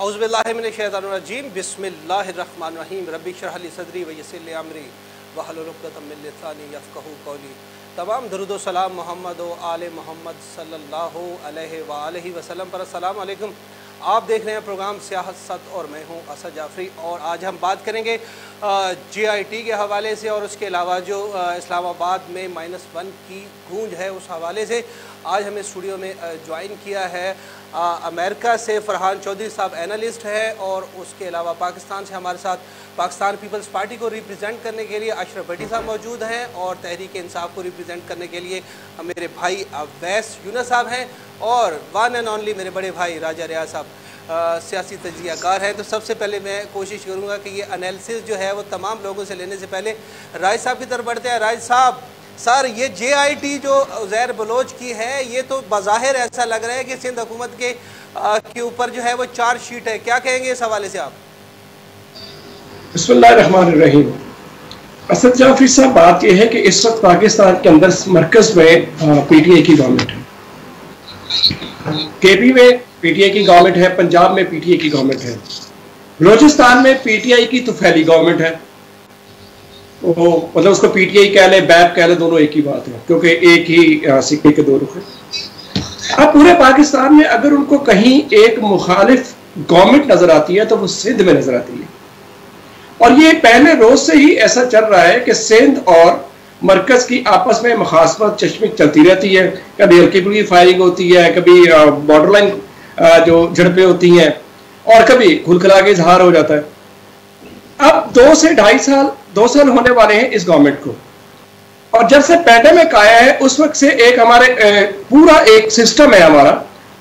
औज़ुबिल्लाहिमिनश्शैतानिर्रजीम बिस्मिल्लाहिर्रहमानिर्रहीम रब्बि इश्रह ली सदरी व यस्सिर ली अमरी वहलुल उक़दतम मिन लिसानी यफ़क़हू क़ौली। तमाम दरूद व सलाम मोहम्मद व आले मोहम्मद सल्लल्लाहु अलैहि वसल्लम पर। अस्सलाम वालेकुम। आप देख रहे हैं प्रोग्राम सियासत और मैं हूं असद जाफरी। और आज हम बात करेंगे GIT के हवाले से और उसके अलावा जो इस्लामाबाद में -1 की गूंज है उस हवाले से। आज हमें स्टूडियो में ज्वाइन किया है अमेरिका से फरहान चौधरी साहब, एनालिस्ट है, और उसके अलावा पाकिस्तान से हमारे साथ पाकिस्तान पीपल्स पार्टी को रिप्रेजेंट करने के लिए अशरफ भट्टी साहब मौजूद हैं, और तहरीक इंसाफ को रिप्रेजेंट करने के लिए मेरे भाई अवैस यूनुस साहब हैं, और वन एंड ओनली मेरे बड़े भाई राजा रियाज साहब सियासी तजियाकार हैं। तो सबसे पहले मैं कोशिश करूँगा कि ये एनालिसिस जो है वो तमाम लोगों से लेने से पहले राज साहब की तरफ बढ़ते हैं। राज साहब, सर ये JIT जो उज़ैर बलोच की है, ये तो बज़ाहिर ऐसा लग रहा है कि सिंध हुकूमत के ऊपर जो है वो चार्जशीट है, क्या कहेंगे इस हवाले से आप? बिस्मिल्लाहिर्रहमानिर्रहीम। असद जाफरी साहब, बात यह है कि इस वक्त पाकिस्तान के अंदर मरकज में PTI की गवर्नमेंट है, KP में PTI की गवर्नमेंट है, पंजाब में PTI की गवर्नमेंट है, बलोचिस्तान में PTI की तुफैली गवर्नमेंट है। वो मतलब उसको PTI कह ले, बैप कह ले, दोनों एक ही बात है, क्योंकि एक ही सिक्के के दो रुख हैं। अब पूरे पाकिस्तान में अगर उनको कहीं एक मुखालिफ गवर्नमेंट नजर आती है तो वो सिंध में नजर आती है। और ये पहले रोज से ही ऐसा चल रहा है कि सिंध और मरकज की आपस में मुखासमत चश्मिश चलती रहती है। कभी हल्की फुल्की फायरिंग होती है, कभी बॉर्डर लाइन जो झड़पें होती हैं, और कभी खुलखला के इजहार हो जाता है। अब 2 से 2 साल होने वाले हैं इस गवर्नमेंट को, और जब से पैंडेमिक आया है उस वक्त से एक हमारे पूरा एक सिस्टम है हमारा,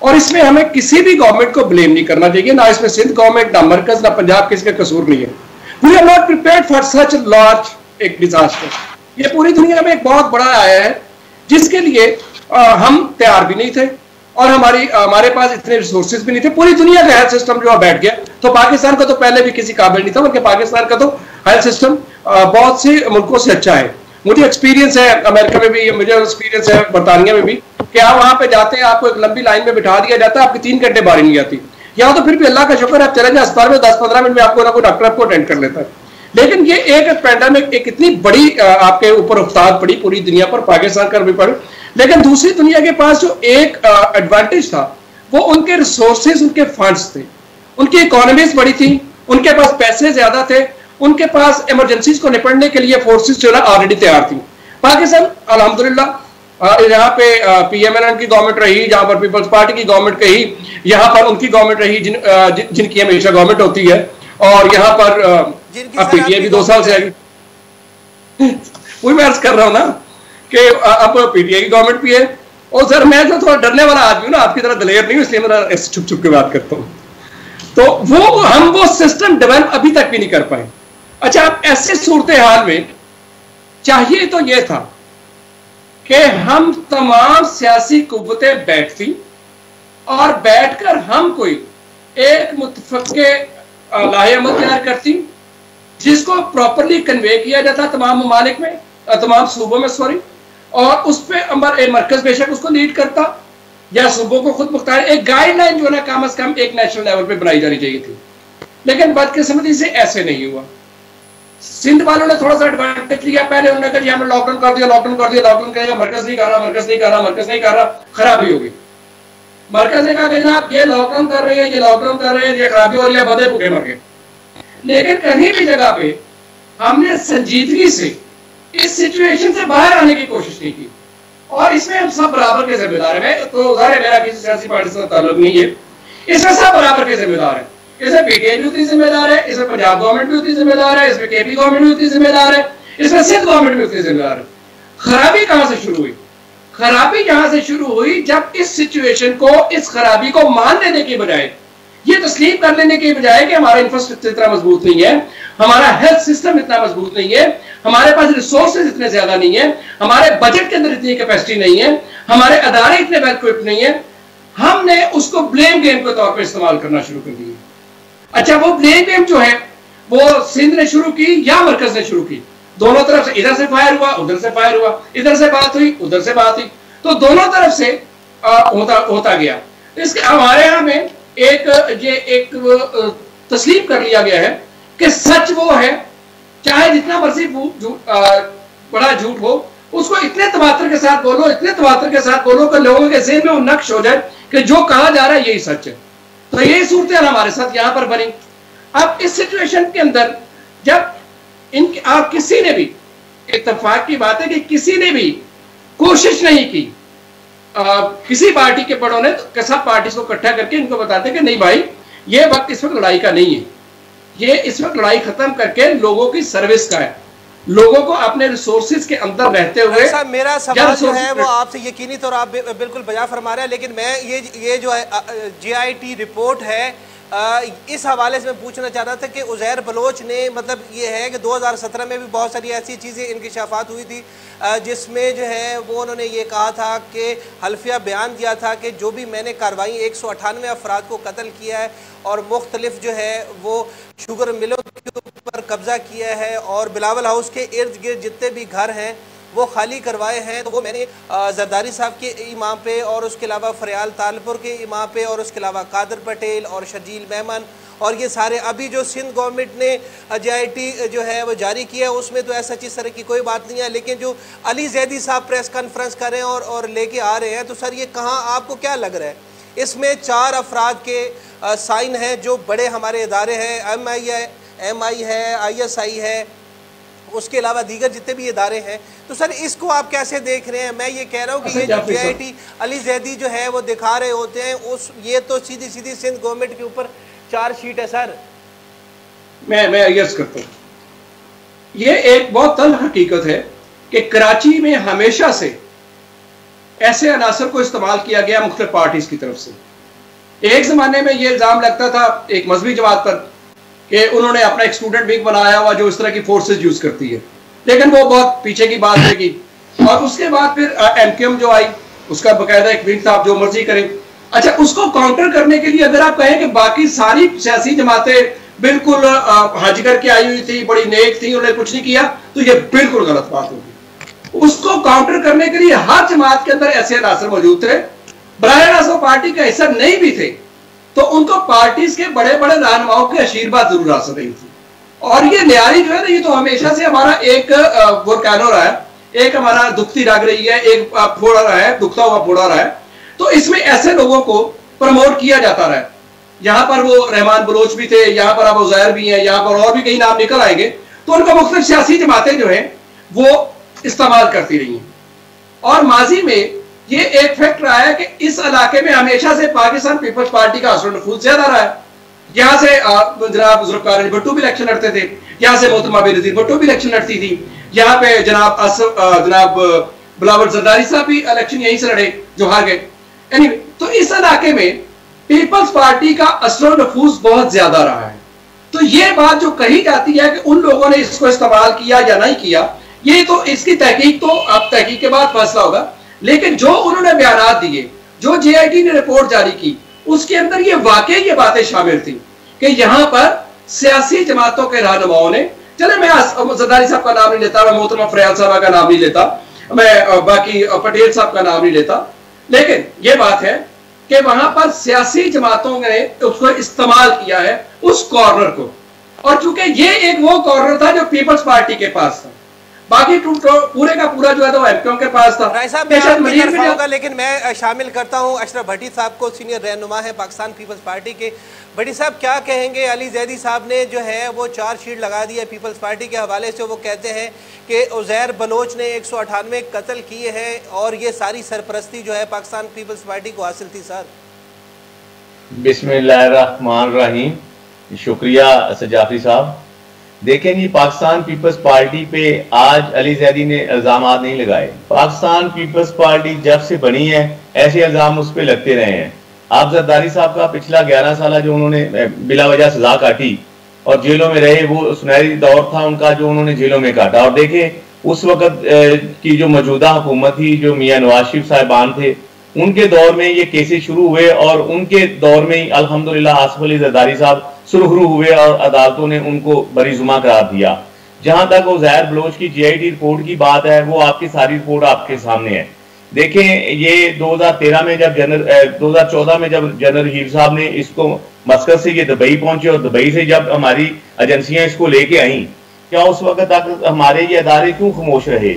और इसमें हमें किसी भी गवर्नमेंट को ब्लेम नहीं करना चाहिए, ना इसमें सिंध गवर्नमेंट, ना मरकज, ना पंजाब, किसी का कसूर नहीं है। We are not prepared for such large एक डिजास्टर। ये पूरी दुनिया में एक बहुत बड़ा आया है जिसके लिए हम तैयार भी नहीं थे, और हमारे पास इतने रिसोर्सेज भी नहीं थे। पूरी दुनिया का हेल्थ सिस्टम जो बैठ गया, तो पाकिस्तान का तो पहले भी किसी काबिल नहीं था, बल्कि पाकिस्तान का तो हेल्थ सिस्टम बहुत से मुल्कों से अच्छा है। मुझे एक्सपीरियंस है अमेरिका में भी, मुझे एक्सपीरियंस है बरतानिया में भी, कि आप वहां पे जाते हैं, आपको एक लंबी लाइन में बिठा दिया जाता है, आपकी 3 घंटे बारी नहीं आती। यहाँ तो फिर भी अल्लाह का शुक्र है, आप चले जाए अस्पताल में 10-15 मिनट में आपको ना कोई डॉक्टर आपको अटेंड कर लेता है। लेकिन ये एक पैंडेमिक एक इतनी बड़ी आपके ऊपर उफ्ताद पड़ी पूरी दुनिया पर, पाकिस्तान कर भी पड़ी, लेकिन दूसरी दुनिया के पास जो एक एडवांटेज था वो उनके रिसोर्सेज, उनके फंड्स थे, उनकी इकोनॉमीज बड़ी थी, उनके पास पैसे ज्यादा थे, उनके पास इमरजेंसीज को निपटने के लिए फोर्सेस जो है ऑलरेडी तैयार थी। पाकिस्तान अल्हम्दुलिल्लाह यहाँ पे PMLN की गवर्नमेंट रही, जहां पर पीपल्स पार्टी की गवर्नमेंट रही, यहाँ पर उनकी गवर्नमेंट रही जिनकी हमेशा गवर्नमेंट होती है, और यहाँ पर अब PTI भी 2 साल से आएगी। वही मैं अर्ज कर रहा हूँ ना कि अब PTI की गवर्नमेंट भी है। और सर मैं तो थोड़ा डरने वाला आदमी हूँ ना, आपकी तरह दलेर नहीं हूँ, इसलिए मैं छुप छुप के बात करता हूँ। तो हम वो सिस्टम डेवलप अभी तक भी नहीं कर पाए। अच्छा, अब ऐसे सूरत हाल में चाहिए तो यह था कि हम तमाम सियासी कुव्वतें बैठती और बैठकर हम कोई एक मुतफक्के लाहेअमल तैयार करती, जिसको प्रॉपरली कन्वे किया जाता तमाम ममालिक में, तमाम सूबों में, सॉरी, और उस पर मरकज बेशक उसको लीड करता, या सूबों को खुद मुख्तार एक गाइडलाइन जो है कम से कम एक नेशनल लेवल पे बनाई जानी चाहिए थी। लेकिन बदकिस्मती से ऐसे नहीं हुआ। सिंध वालों ने थोड़ा सा एडवांटेज लिया, पहले उन्होंने कहा हमने लॉकडाउन कर दिया, लॉकडाउन कर दिया, लॉकडाउन करेगा, मरकज नहीं कर रहा, मरकज नहीं कर रहा, मरकज नहीं कर रहा, खराबी होगी। मरकज ने कहा कि जनाब ये लॉकडाउन कर रहे हैं, ये लॉकडाउन कर रहे हैं, ये खराबी हो रही है, बदे भूखे मर गए। लेकिन कहीं भी जगह पे हमने संजीदगी से इस सिचुएशन से बाहर आने की कोशिश नहीं की, और इसमें हम सब बराबर के जिम्मेदार हैं। तो ज़ाहिर है मेरा किसी सियासी पार्टी से ताल्लुक नहीं है, इसमें सब बराबर के जिम्मेदार हैं। इसमें PTI भी उतनी जिम्मेदार है, इसमें पंजाब गवर्नमेंट भी उतनी जिम्मेदार है, इसमें KP गवर्नमेंट भी उतनी जिम्मेदार है, इसमें सिंध गवर्नमेंट भी उतनी जिम्मेदार है। खराबी कहां से शुरू हुई? खराबी यहां से शुरू हुई जब इस सिचुएशन को, इस खराबी को मान लेने के बजाय, ये तस्लीम कर लेने के बजाय कि हमारा इंफ्रास्ट्रक्चर इतना मजबूत नहीं है, हमारा हेल्थ सिस्टम इतना मजबूत नहीं है, हमारे पास रिसोर्सेज इतने ज्यादा नहीं है, हमारे बजट के अंदर इतनी कैपेसिटी नहीं है, हमारे अदारे इतने वेल इक्विप्ड नहीं है, हमने उसको ब्लेम गेम के तौर पर इस्तेमाल करना शुरू कर दिया। अच्छा, वो ब्लेम गेम जो है वो सिंध ने शुरू की या मरकज ने शुरू की? दोनों तरफ से, इधर से फायर हुआ, उधर से फायर हुआ, इधर से बात हुई, उधर से बात हुई, तो दोनों तरफ से होता गया। इसके हमारे यहाँ में एक तस्लीम कर लिया गया है कि सच वो है, चाहे जितना मर्जी बड़ा झूठ हो, उसको इतने तवातर के साथ बोलो, इतने तवातर के साथ बोलो कि लोगों के ज़हन में वो नक्श हो जाए कि जो कहा जा रहा है यही सच है। तो यही सूरत हमारे साथ यहां पर बनी। अब इस सिचुएशन के अंदर जब आप किसी ने भी, इत्तेफाक की बात है कि किसी ने भी कोशिश नहीं की, किसी पार्टी के बड़ों ने तो सब पार्टी को इकट्ठा करके इनको बताते कि नहीं भाई, ये वक्त इस वक्त लड़ाई का नहीं है, ये इस वक्त लड़ाई खत्म करके लोगों की सर्विस का है, लोगों को अपने रिसोर्सेज के अंदर रहते हुए। मेरा सवाल जो है वो आपसे यकीनी तौर आप बिल्कुल बजा फरमा रहे हैं, लेकिन मैं ये जो है GIT रिपोर्ट है इस हवाले से मैं पूछना चाह रहा था कि उज़ैर बलोच ने, मतलब ये है कि 2017 में भी बहुत सारी ऐसी चीज़ें इंकिशाफात हुई थी जिसमें जो है वो उन्होंने ये कहा था कि हल्फिया बयान दिया था कि जो भी मैंने कार्रवाई 198 अफराद को कत्ल किया है और मुख्तलिफ जो है वो शुगर मिलों के ऊपर कब्ज़ा किया है और बिलावल हाउस के इर्द गिर्द जितने भी घर हैं वो खाली करवाए हैं। तो वो मैंने जरदारी साहब के इमाम पे और उसके अलावा फरियाल तालपुर के इमाम पे और उसके अलावा कादर पटेल और शर्जील मेमन और ये सारे, अभी जो सिंध गवर्नमेंट ने GIT जो है वो जारी किया है उसमें तो ऐसा चीज़ तरह की कोई बात नहीं है, लेकिन जो अली जैदी साहब प्रेस कॉन्फ्रेंस कर रहे हैं और लेके आ रहे हैं, तो सर ये कहाँ, आपको क्या लग रहा है? इसमें 4 अफराद के साइन हैं जो बड़े हमारे इदारे हैं, MI है, ISI है, उसके अलावा दीगर जितने भी इदारे हैं। तो सर इसको आप कैसे देख रहे हैं? मैं ये कह रहा हूँ कि ये जो GIT अली जैदी जो है वो दिखा रहे होते हैं ये तो सीधी सीधी सिंध गवर्नमेंट के ऊपर चार्जशीट है सर। मैं यस करता हूँ, ये एक बहुत तल्ख हकीकत है कि कराची में हमेशा से ऐसे अनासर को इस्तेमाल किया गया मुख्तलिफ पार्टीज की तरफ से। एक जमाने में ये इल्जाम लगता था एक मजहबी जमात पर कि उन्होंने अपना एक स्टूडेंट विंग बनाया हुआ जो इस तरह की फोर्सेज यूज करती है, लेकिन वो बहुत पीछे की बात रहेगी। और उसके बाद फिर MQM जो आई, उसका बकायदा एक विंग था, आप जो मर्जी करें। अच्छा, उसको काउंटर करने के लिए अगर आप कहें कि बाकी सारी सियासी जमातें बिल्कुल हज करके आई हुई थी, बड़ी नेक थी, उन्होंने कुछ नहीं किया, तो ये बिल्कुल गलत बात होगी। उसको काउंटर करने के लिए हर जमात के अंदर ऐसे अनासर मौजूद थे, बराह रास्त वो पार्टी का हिस्सा नहीं भी थे, तो उनको पार्टीज के बड़े बड़े रहनुमाओं की आशीर्वाद जरूर हासिल रही थी। और ये न्यारी जो है ना, ये तो हमेशा से हमारा एक वोल्केनो रहा है, एक हमारा दुखती रग रही है, एक फोड़ा रहा है, दुखता हुआ फोड़ा रहा है। तो इसमें ऐसे लोगों को प्रमोट किया जाता रहा है। यहाँ पर वो रहमान बलोच भी थे, यहाँ पर अब उज़ैर भी हैं, यहाँ पर और भी कई नाम निकल आएंगे, तो उनको मुख्तलिफ सियासी जमातें जो है वो इस्तेमाल करती रही हैं। और माजी में ये एक फैक्ट रहा है कि इस इलाके में हमेशा से पाकिस्तान पीपल्स पार्टी का असर नफूज ज्यादा रहा है। यहाँ से जनाब जुल्फ़िकार अली भुट्टो भी इलेक्शन लड़ते थे, यहाँ से मोहतरमा बेनज़ीर भुट्टो भी इलेक्शन लड़ती थी, यहाँ पे जनाब बिलावल जरदारी साहब भी इलेक्शन यहीं से लड़े जो हार गए। Anyway, तो इस इलाके में पीपल्स पार्टी का असर नफूज बहुत ज्यादा रहा है। तो ये बात जो कही जाती है कि उन लोगों ने इसको इस्तेमाल किया या नहीं किया, ये तो इसकी तहकीक तो अब तहकीक के बाद फैसला होगा। लेकिन जो उन्होंने बयानात दिए, जो GIT ने रिपोर्ट जारी की, उसके अंदर ये वाकई ये बातें शामिल थी कि यहाँ पर सियासी जमातों के रहनुमाओं ने, चले मैं जरदारी साहब का नाम नहीं लेता, मैं मोहतरमा फरियाल साहब का नाम नहीं लेता, मैं बाकी पटेल साहब का नाम नहीं लेता, लेकिन ये बात है कि वहां पर सियासी जमातों ने उसको इस्तेमाल किया है उस कॉर्नर को। और चूंकि ये एक वो कॉर्नर था जो पीपल्स पार्टी के पास था, बाकी पूरे का पूरा जो है तो MQM के पास था। राय साहब मैं होगा, लेकिन मैं शामिल करता हूं अशरफ भट्टी साहब को, सीनियर रहनुमा है पाकिस्तान पीपल्स पार्टी के। भट्टी साहब क्या कहेंगे? अली जैदी साहब ने जो है वो चार्जशीट लगा दी है पीपल्स पार्टी के हवाले से। वो कहते हैं कि उज़ैर बलोच ने 198 कत्ल किए हैं और ये सारी सरपरस्ती जो है पाकिस्तान पीपल्स पार्टी को हासिल थी। सर बिस्मिल्लाहिर्रहमानिर्रहीम, शुक्रिया सजाफी साहब। देखें जी, पाकिस्तान पीपल्स पार्टी पे आज अली जैदी ने इल्जाम नहीं लगाए। पाकिस्तान पीपल्स पार्टी जब से बनी है ऐसे इल्जाम उस पर लगते रहे हैं। आप जरदारी साहब का पिछला 11 साल जो उन्होंने बिला वजह सजा काटी और जेलों में रहे, वो सुनहरी दौर था उनका जो उन्होंने जेलों में काटा। और देखें उस वक्त की जो मौजूदा हुकूमत थी, जो मियाँ नवाज शरीफ साहिबान थे, उनके दौर में ये केसेस शुरू हुए और उनके दौर में ही अल्हम्दुलिल्लाह आसिफ अली जरदारी साहब सुरखरू हुए और अदालतों ने उनको बरीजुमा करार दिया। जहां तक उज़ैर बलोच की GIT रिपोर्ट की बात है, वो आपकी सारी रिपोर्ट आपके सामने है। देखें ये 2013 में जब 2014 में जब जनरल हीर साहब ने इसको मस्कत से ये दुबई पहुंचे और दुबई से जब हमारी एजेंसियां इसको लेके आई, क्या उस वक्त तक हमारे ये अदारे क्यों खामोश रहे?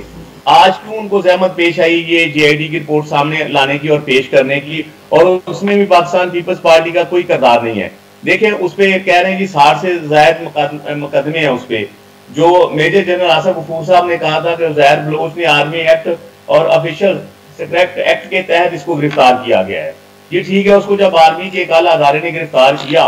आज क्यों उनको जहमत पेश आई ये JIT की रिपोर्ट सामने लाने की और पेश करने की, और उसमें भी पाकिस्तान पीपल्स पार्टी का कोई किरदार नहीं है? देखें उस पर कह रहे हैं कि 60 से ज्यादा मुकदमे हैं उस पर। जो मेजर जनरल आसिफ गफूर साहब ने कहा था कि ज़ाहिर बलोच ने आर्मी एक्ट और ऑफिशियल सेक्रेट एक्ट के तहत इसको गिरफ्तार किया गया है। ये ठीक है, उसको जब आर्मी के एक आला अदारे ने गिरफ्तार किया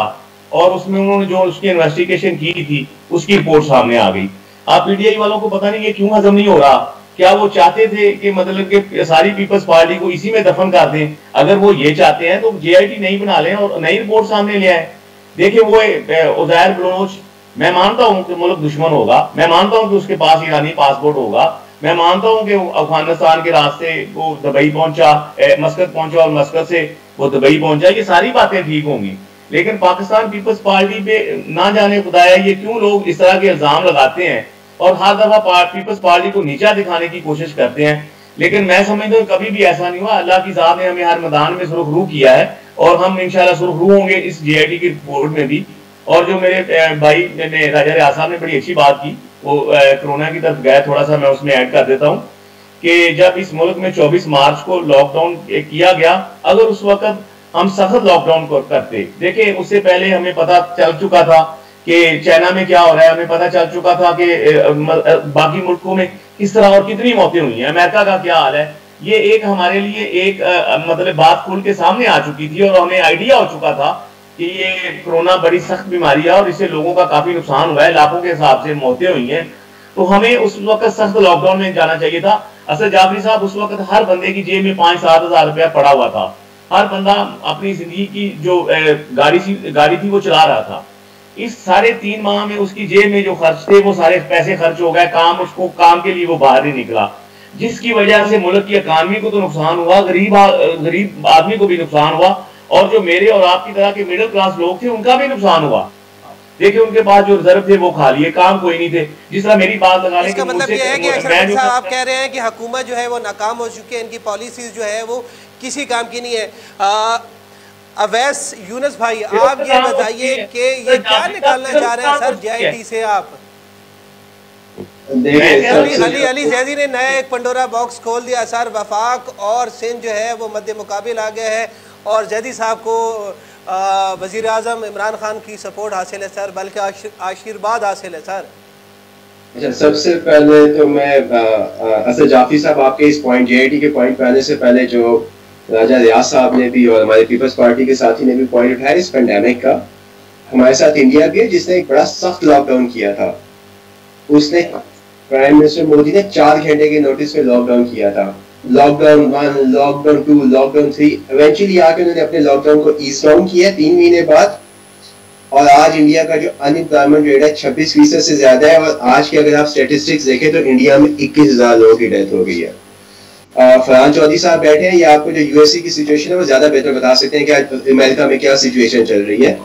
और उसमें उन्होंने जो उसकी इन्वेस्टिगेशन की थी उसकी रिपोर्ट सामने आ गई। आप PTI वालों को पता नहीं ये क्यों हजम नहीं हो रहा? क्या वो चाहते थे कि मतलब कि सारी पीपल्स पार्टी को इसी में दफन कर दें? अगर वो ये चाहते हैं तो JIT नहीं बना लें और नई रिपोर्ट सामने ले आए। देखिए वो ज़ाहिर बलोच, मैं मानता हूं कि मुल्क दुश्मन होगा, मैं मानता हूं कि उसके पास ईरानी पासपोर्ट होगा, मैं मानता हूं कि अफगानिस्तान के रास्ते वो दुबई पहुंचा, मस्कत पहुंचा और मस्कत से वो दुबई पहुंचा, ये सारी बातें ठीक होंगी। लेकिन पाकिस्तान पीपल्स पार्टी पे ना जाने खुदाया ये क्यों लोग इस तरह के इल्जाम लगाते हैं और हर दफा पीपल्स पार्टी को नीचा दिखाने की कोशिश करते हैं। लेकिन मैं समझता हूँ कभी भी ऐसा नहीं हुआ। अल्लाह की ज़ात ने हमें हर मैदान में सुरखरू किया है और हम इंशाल्लाह सुरखरू होंगे इस JIT की रिपोर्ट में भी। और जो मेरे भाई ने राजा रियाज साहब ने बड़ी अच्छी बात की, वो कोरोना की तरफ गया, थोड़ा सा मैं उसमें ऐड कर देता हूँ कि जब इस मुल्क में 24 मार्च को लॉकडाउन किया गया, अगर उस वक्त हम सख्त लॉकडाउन करते, देखिए उससे पहले हमें पता चल चुका था कि चाइना में क्या हो रहा है, हमें पता चल चुका था कि बाकी मुल्कों में किस तरह और कितनी मौतें हुई हैं, अमेरिका का क्या हाल है। ये एक हमारे लिए एक मतलब बात खुल के सामने आ चुकी थी और हमें आइडिया हो चुका था कि ये कोरोना बड़ी सख्त बीमारी है और इससे लोगों का काफी नुकसान हुआ है, लाखों के हिसाब से मौतें हुई हैं। तो हमें उस वक्त सख्त लॉकडाउन में जाना चाहिए था। असद जाफरी साहब, उस वक्त हर बंदे की जेब में 5-7 हज़ार रुपया पड़ा हुआ था। हर बंदा अपनी जिंदगी की जो गाड़ी थी वो चला रहा था। इस साढ़े 3 माह में उसकी जेब में जो खर्च थे वो सारे पैसे खर्च हो गए, काम के लिए वो बाहर नहीं निकला, जिसकी वजह से मुल्क की इकानमी को तो नुकसान हुआ, गरीब आदमी को भी नुकसान हुआ और जो मेरे और आपकी तरह के मिडिल क्लास लोग थे उनका भी नुकसान हुआ। देखिए उनके पास जो रिजर्व थे वो खा लिए, काम कोई नहीं थे। जिस तरह मेरी बात लगा लें, इसका मतलब ये है कि अशरफ साहब आप कह रहे हैं कि हुकूमत जो है वो नाकाम हो चुकी है, इनकी पॉलिसीज जो है वो किसी काम की नहीं है। अवैस यूनुस भाई, आप ये बताइए कि ये क्या निकालना चाह रहे हैं सर JIT से आप? अली जैदी ने नया एक पंडोरा बॉक्स खोल दिया सर। वफाक और सिंध जो है वो मध्य मुकाबिल आ गया है और जैदी साहब को वजीर आज़म इमरान खान की सपोर्ट हासिल है सर, बल्कि आशीर्वाद हासिल है सर। अच्छा, सबसे पहले तो मैं असद जाफरी साहब आपके इस पॉइंट JIT के पॉइंट पे आने से पहले जो राजा रियाज साहब ने भी और हमारे पीपल्स पार्टी के साथी ने भी पॉइंट उठाया इस पेंडेमिक का, हमारे साथ इंडिया भी है जिसने एक बड़ा सख्त लॉकडाउन किया था। उसने प्राइम मिनिस्टर मोदी ने 4 घंटे के नोटिस में लॉकडाउन किया था। लॉकडाउन 1, लॉकडाउन 2, लॉकडाउन 3, इवेंचुअली आके उन्होंने अपने लॉकडाउन को ईज डाउन किया 3 महीने बाद। और आज इंडिया का जो अनएम्प्लॉयमेंट रेट है 26% से ज्यादा है और आज के अगर आप स्टेटिस्टिक्स देखें तो इंडिया में 21,000 लोगों की डेथ हो गई है। फरहान चौधरी साहब बैठे हैं, ये आपको जो USA की सिचुएशन है वो ज्यादा बेहतर बता सकते हैं कि अमेरिका में क्या सिचुएशन चल रही है।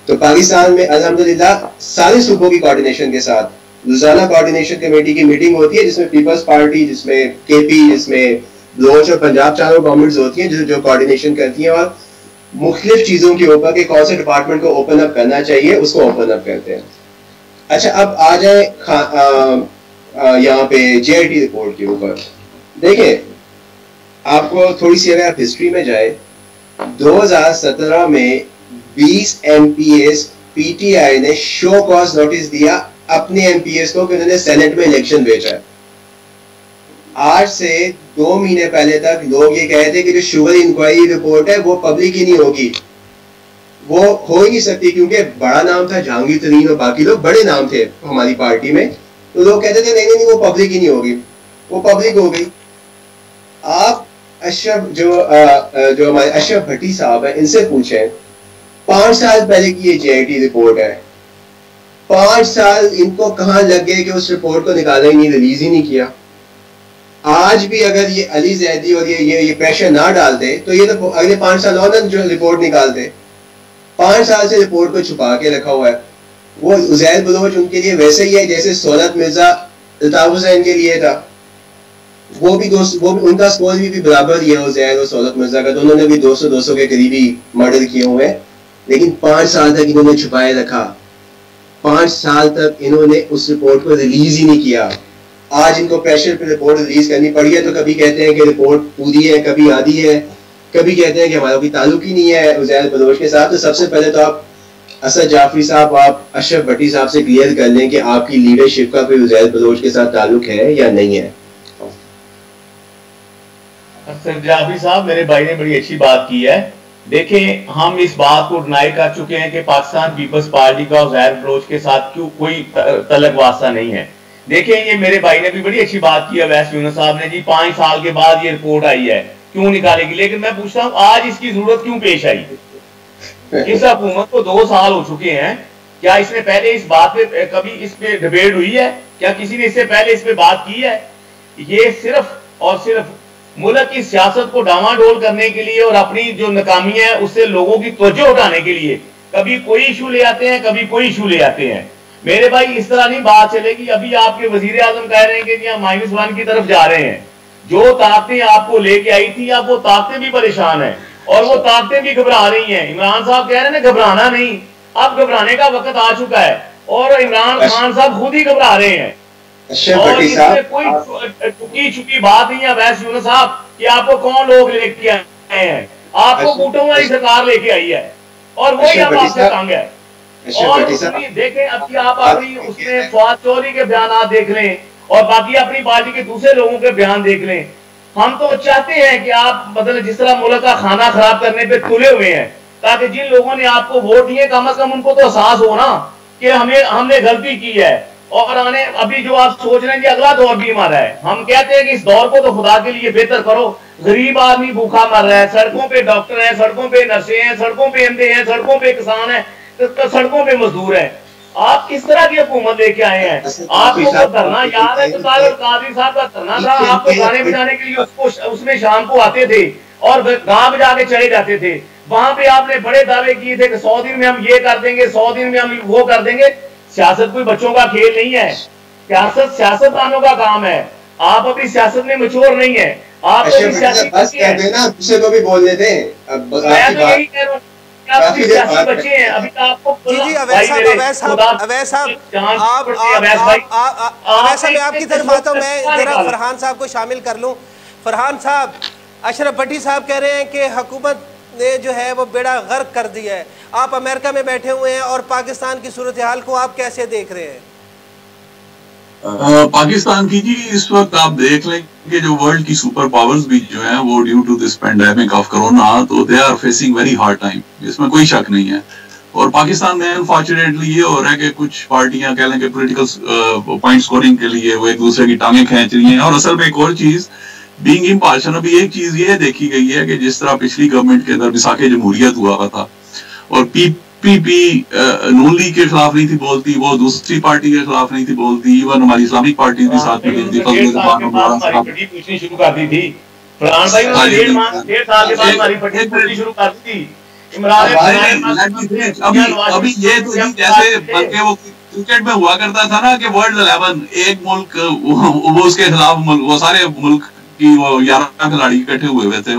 तो पाकिस्तान में अल्हम्दुलिल्लाह सारे सूबों की कोऑर्डिनेशन के साथ रोजाना कोऑर्डिनेशन कमेटी की मीटिंग होती है जिसमें पीपल्स पार्टी, जिसमें KP, जिसमें बलोच और पंजाब चारों गवर्नमेंट्स होती हैं जो कोऑर्डिनेशन करती हैं और मुख्तलिफ चीजों के ऊपर के कौन से डिपार्टमेंट को ओपन अप करना चाहिए उसको ओपन अप करते हैं। अच्छा, अब आ जाए यहाँ पे JIT रिपोर्ट के ऊपर। देखिए, आपको थोड़ी सी अगर आप हिस्ट्री में जाए, 2017 में 20 MPs PTI ने शो कॉज नोटिस दिया अपने MPs को कि उन्होंने सेनेट में इलेक्शन भेजा है। आज से 2 महीने पहले तक लोग ये कहते थे कि जो शुगर इंक्वायरी रिपोर्ट है वो पब्लिक ही नहीं होगी, वो हो ही नहीं सकती क्योंकि बड़ा नाम था जहांगीर तरीन और बाकी लोग बड़े नाम थे हमारी पार्टी में, तो लोग कहते थे नहीं वो पब्लिक ही नहीं होगी, वो पब्लिक हो गई। आप अशरफ जो हमारे अशरफ भट्टी साहब है इनसे पूछें, 5 साल पहले की ये JIT रिपोर्ट है, 5 साल इनको कहां लग गए कि उस रिपोर्ट को निकाला ही नहीं, रिलीज ही नहीं किया। आज भी अगर ये अली जैदी और ये प्रेशर ना डालते तो ये तो अगले 5 साल और जो रिपोर्ट निकालते। 5 साल से रिपोर्ट को छुपा के रखा हुआ है। वो उज़ैर बलोच उनके लिए वैसे ही है जैसे सोनत मिर्जा अल्ताफ हुसैन के लिए था। वो भी उनका स्कोर भी बराबर ही है उज़ैर और सौलत मिर्जा का, दोनों ने भी 200 के करीबी मर्डर किए हुए हैं, लेकिन 5 साल तक इन्होंने छुपाए रखा। 5 साल तक इन्होंने उस रिपोर्ट को रिलीज ही नहीं किया। आज इनको प्रेशर पे रिपोर्ट रिलीज करनी पड़ी है तो कभी कहते हैं कि रिपोर्ट पूरी है, कभी आधी है, कभी कहते हैं कि हमारा कोई ताल्लुक ही नहीं है उज़ैर बलोच के साथ। तो सबसे पहले तो आप असद जाफरी साहब, आप अशरफ भट्टी साहब से क्लियर कर लें कि आपकी लीडरशिप का कोई उज़ैर बलोच के साथ ताल्लुक है या नहीं है। असद जाफरी साहब, मेरे भाई ने बड़ी अच्छी बात की है। देखें, हम इस बात को डिनाई कर चुके हैं कि पाकिस्तान पीपल्स पार्टी का उज़ैर बलोच के साथ क्यों कोई तलक वास्ता नहीं है। देखें, ये मेरे भाई ने भी बड़ी अच्छी बात की है अवैस यूनुस साहब ने जी, 5 साल के बाद ये रिपोर्ट आई है, क्यों निकालेगी। लेकिन मैं पूछता हूँ आज इसकी जरूरत क्यों पेश आई? इस हुकूमत को 2 साल हो चुके हैं, क्या इसने पहले इस बात पे कभी इस पे डिबेट हुई है? क्या किसी ने इससे पहले इस पे बात की है? ये सिर्फ और सिर्फ मुल्क की सियासत को डामाडोल करने के लिए और अपनी जो नाकामी है उससे लोगों की तवज्जो उठाने के लिए कभी कोई इशू ले आते हैं, कभी कोई इशू ले आते हैं। मेरे भाई, इस तरह नहीं बात चलेगी। अभी आपके वजीर आजम कह रहे हैं कि यहाँ -1 की तरफ जा रहे हैं। जो ताकतें आपको लेके आई थी, अब वो ताकतें भी परेशान है और वो ताकतें भी घबरा रही हैं। इमरान साहब कह रहे हैं ना घबराना नहीं, अब घबराने का वक्त आ चुका है और इमरान खान साहब खुद ही घबरा रहे हैं। और इसमें कोई चुकी चुकी बात नहीं है अवैस यूनुस साहब कि आपको कौन लोग लेके आए हैं। आपको बूटों वाली सरकार लेके आई है और वही अब आपसे तंग है। और देखें, अभी आप अपनी उसमें फवाद चौधरी के बयान देख लें और बाकी अपनी पार्टी के दूसरे लोगों के बयान देख लें। हम तो चाहते हैं कि आप मतलब जिस तरह मुल्क का खाना खराब करने पे तुले हुए हैं, ताकि जिन लोगों ने आपको वोट दिए कम से कम उनको तो एहसास हो ना कि हमने गलती की है। और आने अभी जो आप सोच रहे हैं कि अगला दौर भी हमारा है, हम कहते हैं कि इस दौर को तो खुदा के लिए बेहतर करो। गरीब आदमी भूखा मर रहा है, सड़कों पे डॉक्टर हैं, सड़कों पे नर्सें हैं, सड़कों पे एमडी हैं, सड़कों पे किसान हैं, सड़कों पे मजदूर हैं। आप किस तरह की हुकूमत लेके आए हैं? आपको वो धरना याद है जो कादरी साहब का धरना था? आपको गाने बजाने के लिए उसको उसमें शाम को आते थे और गा बजा के चले जाते थे। वहां पे आपने बड़े दावे किए थे कि 100 दिन में हम ये कर देंगे, 100 दिन में हम वो कर देंगे। सियासत कोई बच्चों का खेल नहीं है। सियासतदानों का काम है। आप अपनी सियासत में मैच्योर नहीं है। आप दूसरे को भी बोल देते हैं। मैं तो यही कह रहा हूँ, बच्चे हैं अभी तो आपको। जी अवैस साहब मैं आपकी तरफ आता हूँ। मैं जरा फरहान साहब को शामिल कर लूँ। फरहान साहब, अशरफ भट्टी साहब कह रहे हैं कि हुकूमत ने जो है वो बेड़ा गर्क कर दिया है। आप अमेरिका में बैठे हुए हैं और पाकिस्तान की सूरत हाल को आप कैसे देख रहे हैं? पाकिस्तान की जी इस वक्त आप देख लें कि जो वर्ल्ड की सुपर पावर्स भी जो है वो due to this pandemic of corona तो they are facing very hard time, इसमें कोई शक नहीं है। और पाकिस्तान में अनफॉर्चुनेटली ये हो रहा है कि कुछ पार्टियां कह लें कि पॉलिटिकल पॉइंट स्कोरिंग के लिए वो एक दूसरे की टांगें खींच रही हैं। और असल में एक और चीज बीइंग इम्पार्शियल, अभी एक चीज ये देखी गई है कि जिस तरह पिछली गवर्नमेंट के अंदर मिसाके जमहूरियत हुआ था और पीपीपी नून लीग के खिलाफ नहीं थी बोलती, वो दूसरी पार्टी के खिलाफ नहीं थी बोलती, इवन हमारी इस्लामिक पार्टी भी साथ में थी। शुरू कर दी थी फरहान भाई, 1.5 साल के बाद हमारी पट्टी शुरू कर दी थी। अभी ये तो जैसे बल्कि वो क्रिकेट में हुआ करता था ना कि वर्ल्ड 11 एक मुल्क वो उसके खिलाफ वो सारे मुल्क कि वो 11 खिलाड़ी इकट्ठे हुए थे।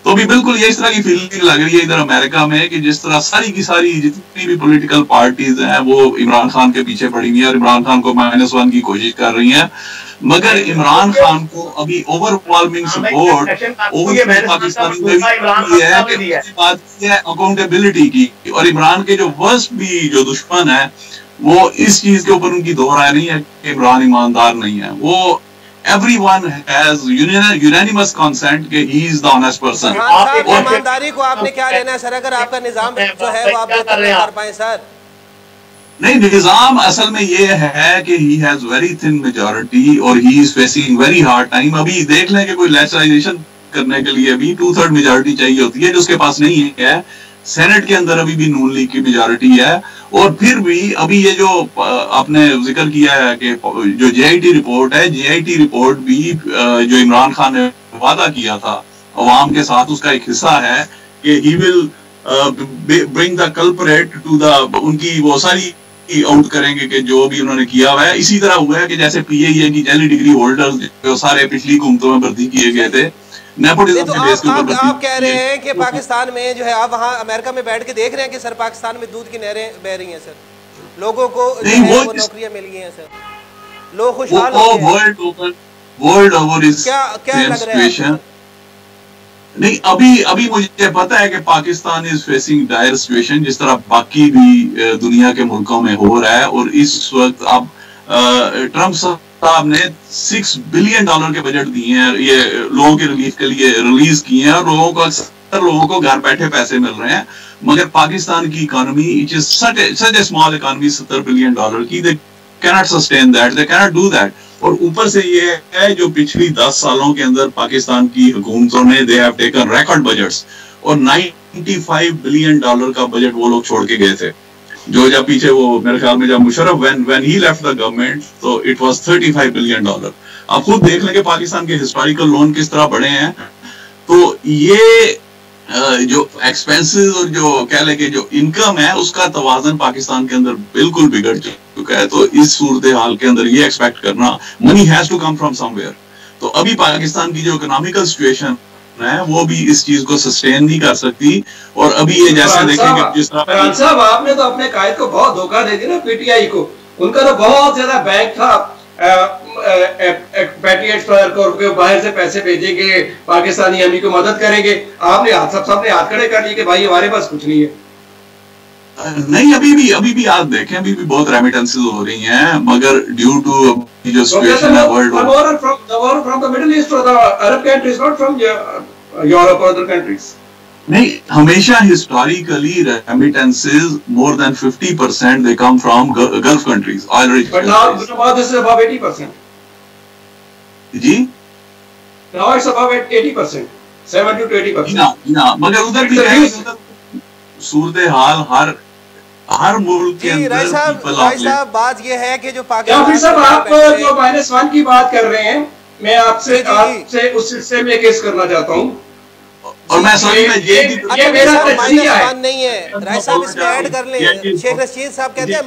तो भी बिल्कुल ये इस तरह की फीलिंग लग रही है इधर अमेरिका में कि जिस तरह सारी की सारी जितनी भी पॉलिटिकल पार्टीज हैं वो इमरान खान के पीछे पड़ी हुई है और इमरान खान को -1 की कोशिश कर रही हैं। मगर इमरान खान को अभी ओवरवेलमिंग सपोर्ट पाकिस्तानी में भी है कि बात है अकाउंटेबिलिटी की। और इमरान के जो वर्स्ट भी जो दुश्मन है वो इस चीज के ऊपर उनकी दो राय नहीं है कि इमरान ईमानदार नहीं है। वो everyone has unanimous consent कि he is the honest person। ईमानदारी को आपने क्या लेना है सर, अगर आपका निजाम जो है वो आप कर पाए सर? नहीं, निजाम असल में ये है कि he has very thin majority और he is facing very hard time। अभी देख लें कि कोई लेजिस्लेशन करने के लिए भी 2/3 मेजॉरिटी चाहिए होती है जो उसके पास नहीं है। सेनेट के अंदर अभी भी नून लीग की मेजॉरिटी है। और फिर भी अभी ये जो आपने जिक्र किया है कि जो JIT रिपोर्ट है, JIT रिपोर्ट भी जो इमरान खान ने वादा किया था अवाम के साथ उसका एक हिस्सा है कि he will bring the culprit to the, उनकी वो सारी आउट करेंगे कि जो भी उन्होंने किया हुआ है। इसी तरह हुआ है कि जैसे पीएई की जाली डिग्री होल्डर्स जो सारे पिछली हुकूमतों में भर्ती किए गए थे नेपोटिज्म तो के बेस के ऊपर आप कह रहे हैं कि पाकिस्तान में जो है आप वहाँ अमेरिका में बैठ के देख रहे हैं कि सर पाकिस्तान में दूध की नहरें बह रही हैं सर, लोगों को वो नौकरियां मिल गई हैं सर, लोग खुशहाल हो गए हैं। वर्ल्ड ओवर इज क्या लग रहा है? नहीं, अभी मुझे पता है कि Pakistan is facing dire situation जिस तरह बाकी भी दुनिया के मुल्कों में हो रहा है। और इस वक्त अब ट्रम्प साहब ने $6 बिलियन के बजट दिए हैं, ये लोगों के रिलीफ के लिए रिलीज किए हैं, और लोगों को घर बैठे पैसे मिल रहे हैं। मगर पाकिस्तान की economy it is such a small economy $70 billion की, they cannot sustain that, they cannot do that. और ऊपर से ये है जो पिछली 10 सालों के अंदर पाकिस्तान की हुकूमतों ने they have taken record budgets, और $95 बिलियन का बजट वो लोग छोड़ के गए थे। जो जब पीछे वो मेरे ख्याल में जब Musharraf when he left the government तो इट वाज $35 बिलियन। आप खुद देख लेंगे पाकिस्तान के हिस्टोरिकल लोन किस तरह बढ़े हैं। तो ये जो एक्सपेंसेस और जो कह लें कि जो इनकम है उसका तवाज़न पाकिस्तान के अंदर बिल्कुल बिगड़ चुका है। तो इस सूरत हाल के अंदर ये एक्सपेक्ट करना, money has to come from somewhere. तो अभी पाकिस्तान की जो इकोनॉमिकल सिचुएशन है वो भी इस चीज को सस्टेन नहीं कर सकती। और अभी ये जैसे देखेंगे जिस तरह साहब आपने तो अपने कायद को बहुत धोखा दे दिया ना पीटीआई को, उनका तो बहुत ज्यादा बैंक था पैट्रियट्स को बाहर से पैसे भेजेंगे, पाकिस्तानी अमी को मदद करेंगे। आपने सबने हाथ खड़े कर लिए कि भाई हमारे पास कुछ नहीं है। नहीं, अभी भी आप देखें अभी भी बहुत रेमिटेंसेस हो रही हैं, मगर ड्यू टू जो सिचुएशन है world from the middle east और the Arab countries, not from Europe और अदर कंट्रीज। नहीं, हमेशा historically remittances more than 50% they come from gulf countries, oil rich. But now this is above 80%। जी, now it's above 80%, 70 to 80%। ना, मगर उधर भी सूरत हाल हर मुल्क के अंदर भाई साहब बात ये है कि जो पाकिस्तान साहब आप जो -1 की बात कर रहे हैं, मैं आपसे उस हिस्से में केस करना चाहता हूँ। और मैं सॉरी में ये मेरा तजज़िया है नहीं है राय साहब, इसमें ऐड कर लें। शेख रशीद साहब कहते हैं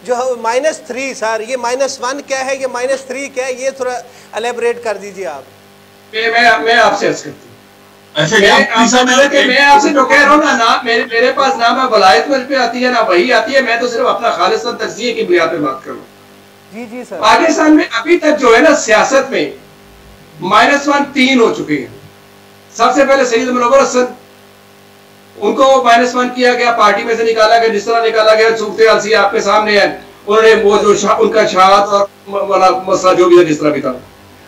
जो -3 सर, ये -1 क्या है, ये -3 क्या है, ये थोड़ा एलेबोरेट कर दीजिए आप। मैं आपसे अर्ज करता हूँ, मैं आपसे जो कह रहा हूँ ना मेरे पास ना मैं वलायत मुझ पे आती है ना वही आती है, मैं तो सिर्फ अपना खालिस्तान तज्जिये की बुनियाद पे बात कर रहा हूँ। जी सर, पाकिस्तान में अभी तक जो है ना सियासत में -1 3 हो चुके हैं। सबसे पहले सईद मुनव्वर हसन, उनको -1 किया गया, पार्टी में से निकाला गया, जिस तरह निकाला गया सूरत हाल आपके सामने है। उन्होंने वो जो उनका शहादत और मसला जो भी था जिस तरह भी था।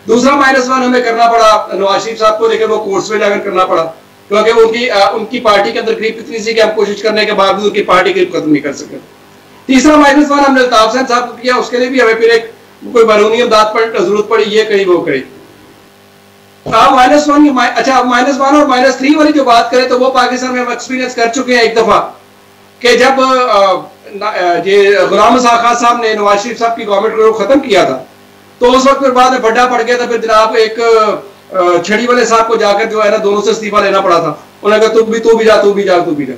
दूसरा -1 हमें करना पड़ा नवाज शरीफ साहब को, लेकिन वो कोर्ट्स में जाकर करना पड़ा क्योंकि उनकी पार्टी के अंदर ग्रीप इतनी सी कि हम कोशिश करने के बावजूद उनकी पार्टी ग्रीप खत्म नहीं कर सके। तीसरा -1 हमने अल्ताफ हुसैन साहब को किया, उसके लिए भी हमें फिर एक कोई बैरूनी इमदाद पर जरूरत पड़ी, ये करी वो करी। आप -1 अच्छा -1 और -3 वाली जो बात करें तो वो पाकिस्तान में हम एक्सपीरियंस कर चुके हैं एक दफा कि जब ये गुलाम रज़ा खान साहब ने नवाज शरीफ साहब की गवर्नमेंट को खत्म किया था तो उस वक्त फिर बाद में बड्डा पड़ गया था। फिर जनाब एक छड़ी वाले साहब को जाकर जो है ना दोनों से इस्तीफा लेना पड़ा था। उन्होंने कहा तू भी जा।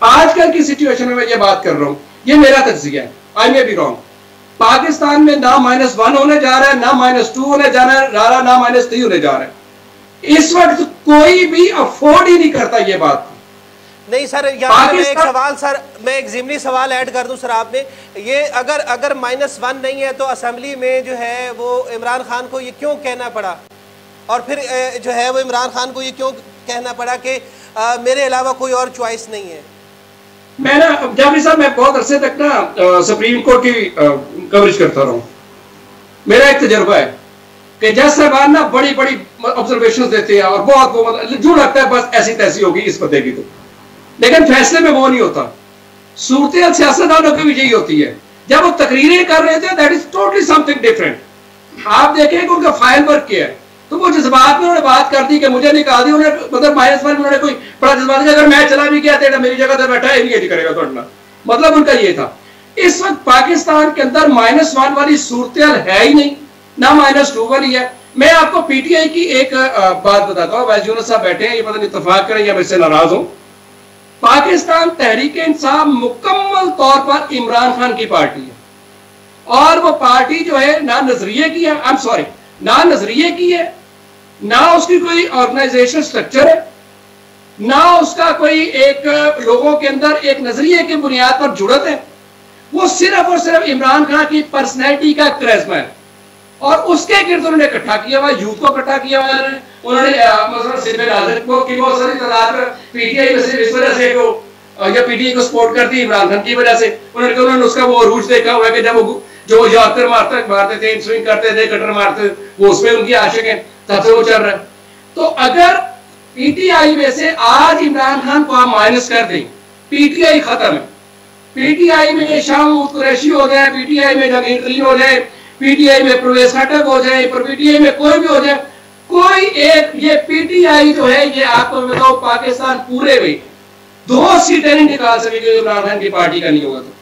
आजकल की सिचुएशन में मैं ये बात कर रहा हूँ, ये मेरा तज्जिया है, आई मे बी रॉन्ग। पाकिस्तान में ना -1 होने जा रहा है, ना -2 होने जा रहा है, ना -3 होने जा रहा है। इस वक्त कोई भी अफोर्ड ही नहीं करता ये बात। नहीं सर, यहाँ मैं एक सवाल सर, मैं एक ज़िमनी सवाल ऐड कर दूं सर। आपने ये अगर -1 नहीं है तो असेंबली में जो है वो इमरान खान को ये क्यों कहना पड़ा, और फिर जो है वो इमरान खान को ये क्यों कहना पड़ा कि मेरे अलावा कोई और चॉइस नहीं है। मैं ना जाफरी साहब मैं बहुत अरसे तक ना सुप्रीम कोर्ट की कवरेज करता रहा हूँ। मेरा एक तजर्बा है कि जज साहबान ना बड़ी ऑब्जर्वेशन देते हैं और बहुत जो लगता है बस ऐसी तैसी होगी इस पते की, तो लेकिन फैसले में वो नहीं होता। सूरत सियासतदानों की भी यही होती है, जब वो तकरीरें कर रहे थे that is totally something different. आप देखें कि उनका फाइल वर्क किया है, तो वो जज्बात में उन्होंने बात कर दी कि मुझे निकाल दी, उन्होंने मतलब -1 में उन्होंने कोई बड़ा जज्बात दिया, अगर मैं चला भी गया तो मेरी जगह पर बैठा है नहीं करेगा तोड़ना, मतलब उनका ये था। इस वक्त पाकिस्तान के अंदर -1 वाली सूरत है ही नहीं, ना -2 वाली है। मैं आपको पीटीआई की एक बात बताता हूँ, वैस यूनुस साहब बैठे हैं, ये पता नहीं इत्तेफाक करें या मुझसे नाराज हो। पाकिस्तान तहरीक इंसाफ मुकम्मल तौर पर इमरान खान की पार्टी है और वो पार्टी जो है ना नजरिए की है, ना नजरिए की है, ना उसकी कोई ऑर्गेनाइजेशन स्ट्रक्चर है, ना उसका कोई एक लोगों के अंदर एक नजरिए की बुनियाद पर जुड़त है। वो सिर्फ और सिर्फ इमरान खान की पर्सनैलिटी का करिश्मा है और उसके गिर्द उन्होंने इकट्ठा किया हुआ, यूथ को इकट्ठा किया हुआ है। उन्होंने सिर्फ नाज़िर को की बहुत सारी तादाद में पीटीआई में सिर्फ इस वजह से को या पीटीआई को सपोर्ट करती है इमरान खान की वजह से। उन्होंने उसका वो रूज देखा हुआ है कि जब वो जो यॉर्कर मारते थे, स्विंग करते थे, कटर मारते थे, वो उसमें उनकी आशिक है, तब से वो चल रहा है। तो अगर पीटीआई में से आज इमरान खान को आप माइनस कर दें, पीटीआई खत्म है। पीटीआई में शाह महमूद कुरैशी हो जाए, पीटीआई में जमीर कलीम हो जाए, पीटीआई में परवेज खटक हो जाए, पर पीटीआई में कोई भी हो जाए, कोई एक ये पीटीआई जो है ये आपको बताओ पाकिस्तान पूरे में 2 सीटें नहीं निकाल सकेगी इमरान खान की पार्टी का नहीं होगा तो।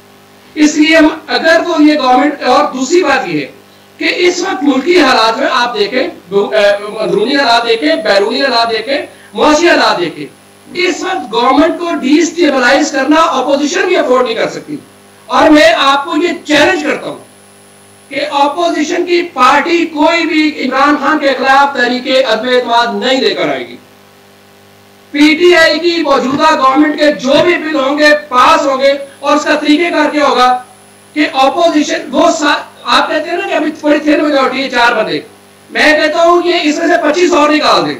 इसलिए हम अगर तो ये गवर्नमेंट, और दूसरी बात ये है कि इस वक्त मुल्की हालात में आप देखें, अंदरूनी हालात देखें, बैरूनी हालात देखें, मुआशी हालात देखें, इस वक्त गवर्नमेंट को डिस्टेबलाइज करना अपोजिशन भी अफोर्ड नहीं कर सकती। और मैं आपको ये चैलेंज करता हूं कि अपोजिशन की पार्टी कोई भी इमरान खान के खिलाफ तहरीके अदम एतमाद नहीं लेकर आएगी। पीटीआई की मौजूदा गवर्नमेंट के जो भी बिल होंगे पास होंगे और उसका तरीकेकार क्या होगा कि अपोजिशन वो आप कहते हैं ना कि अभी थोड़ी देर मेजॉरिटी है 4 बंदे, मैं कहता हूं कि इसमें से 25 और निकाल दें,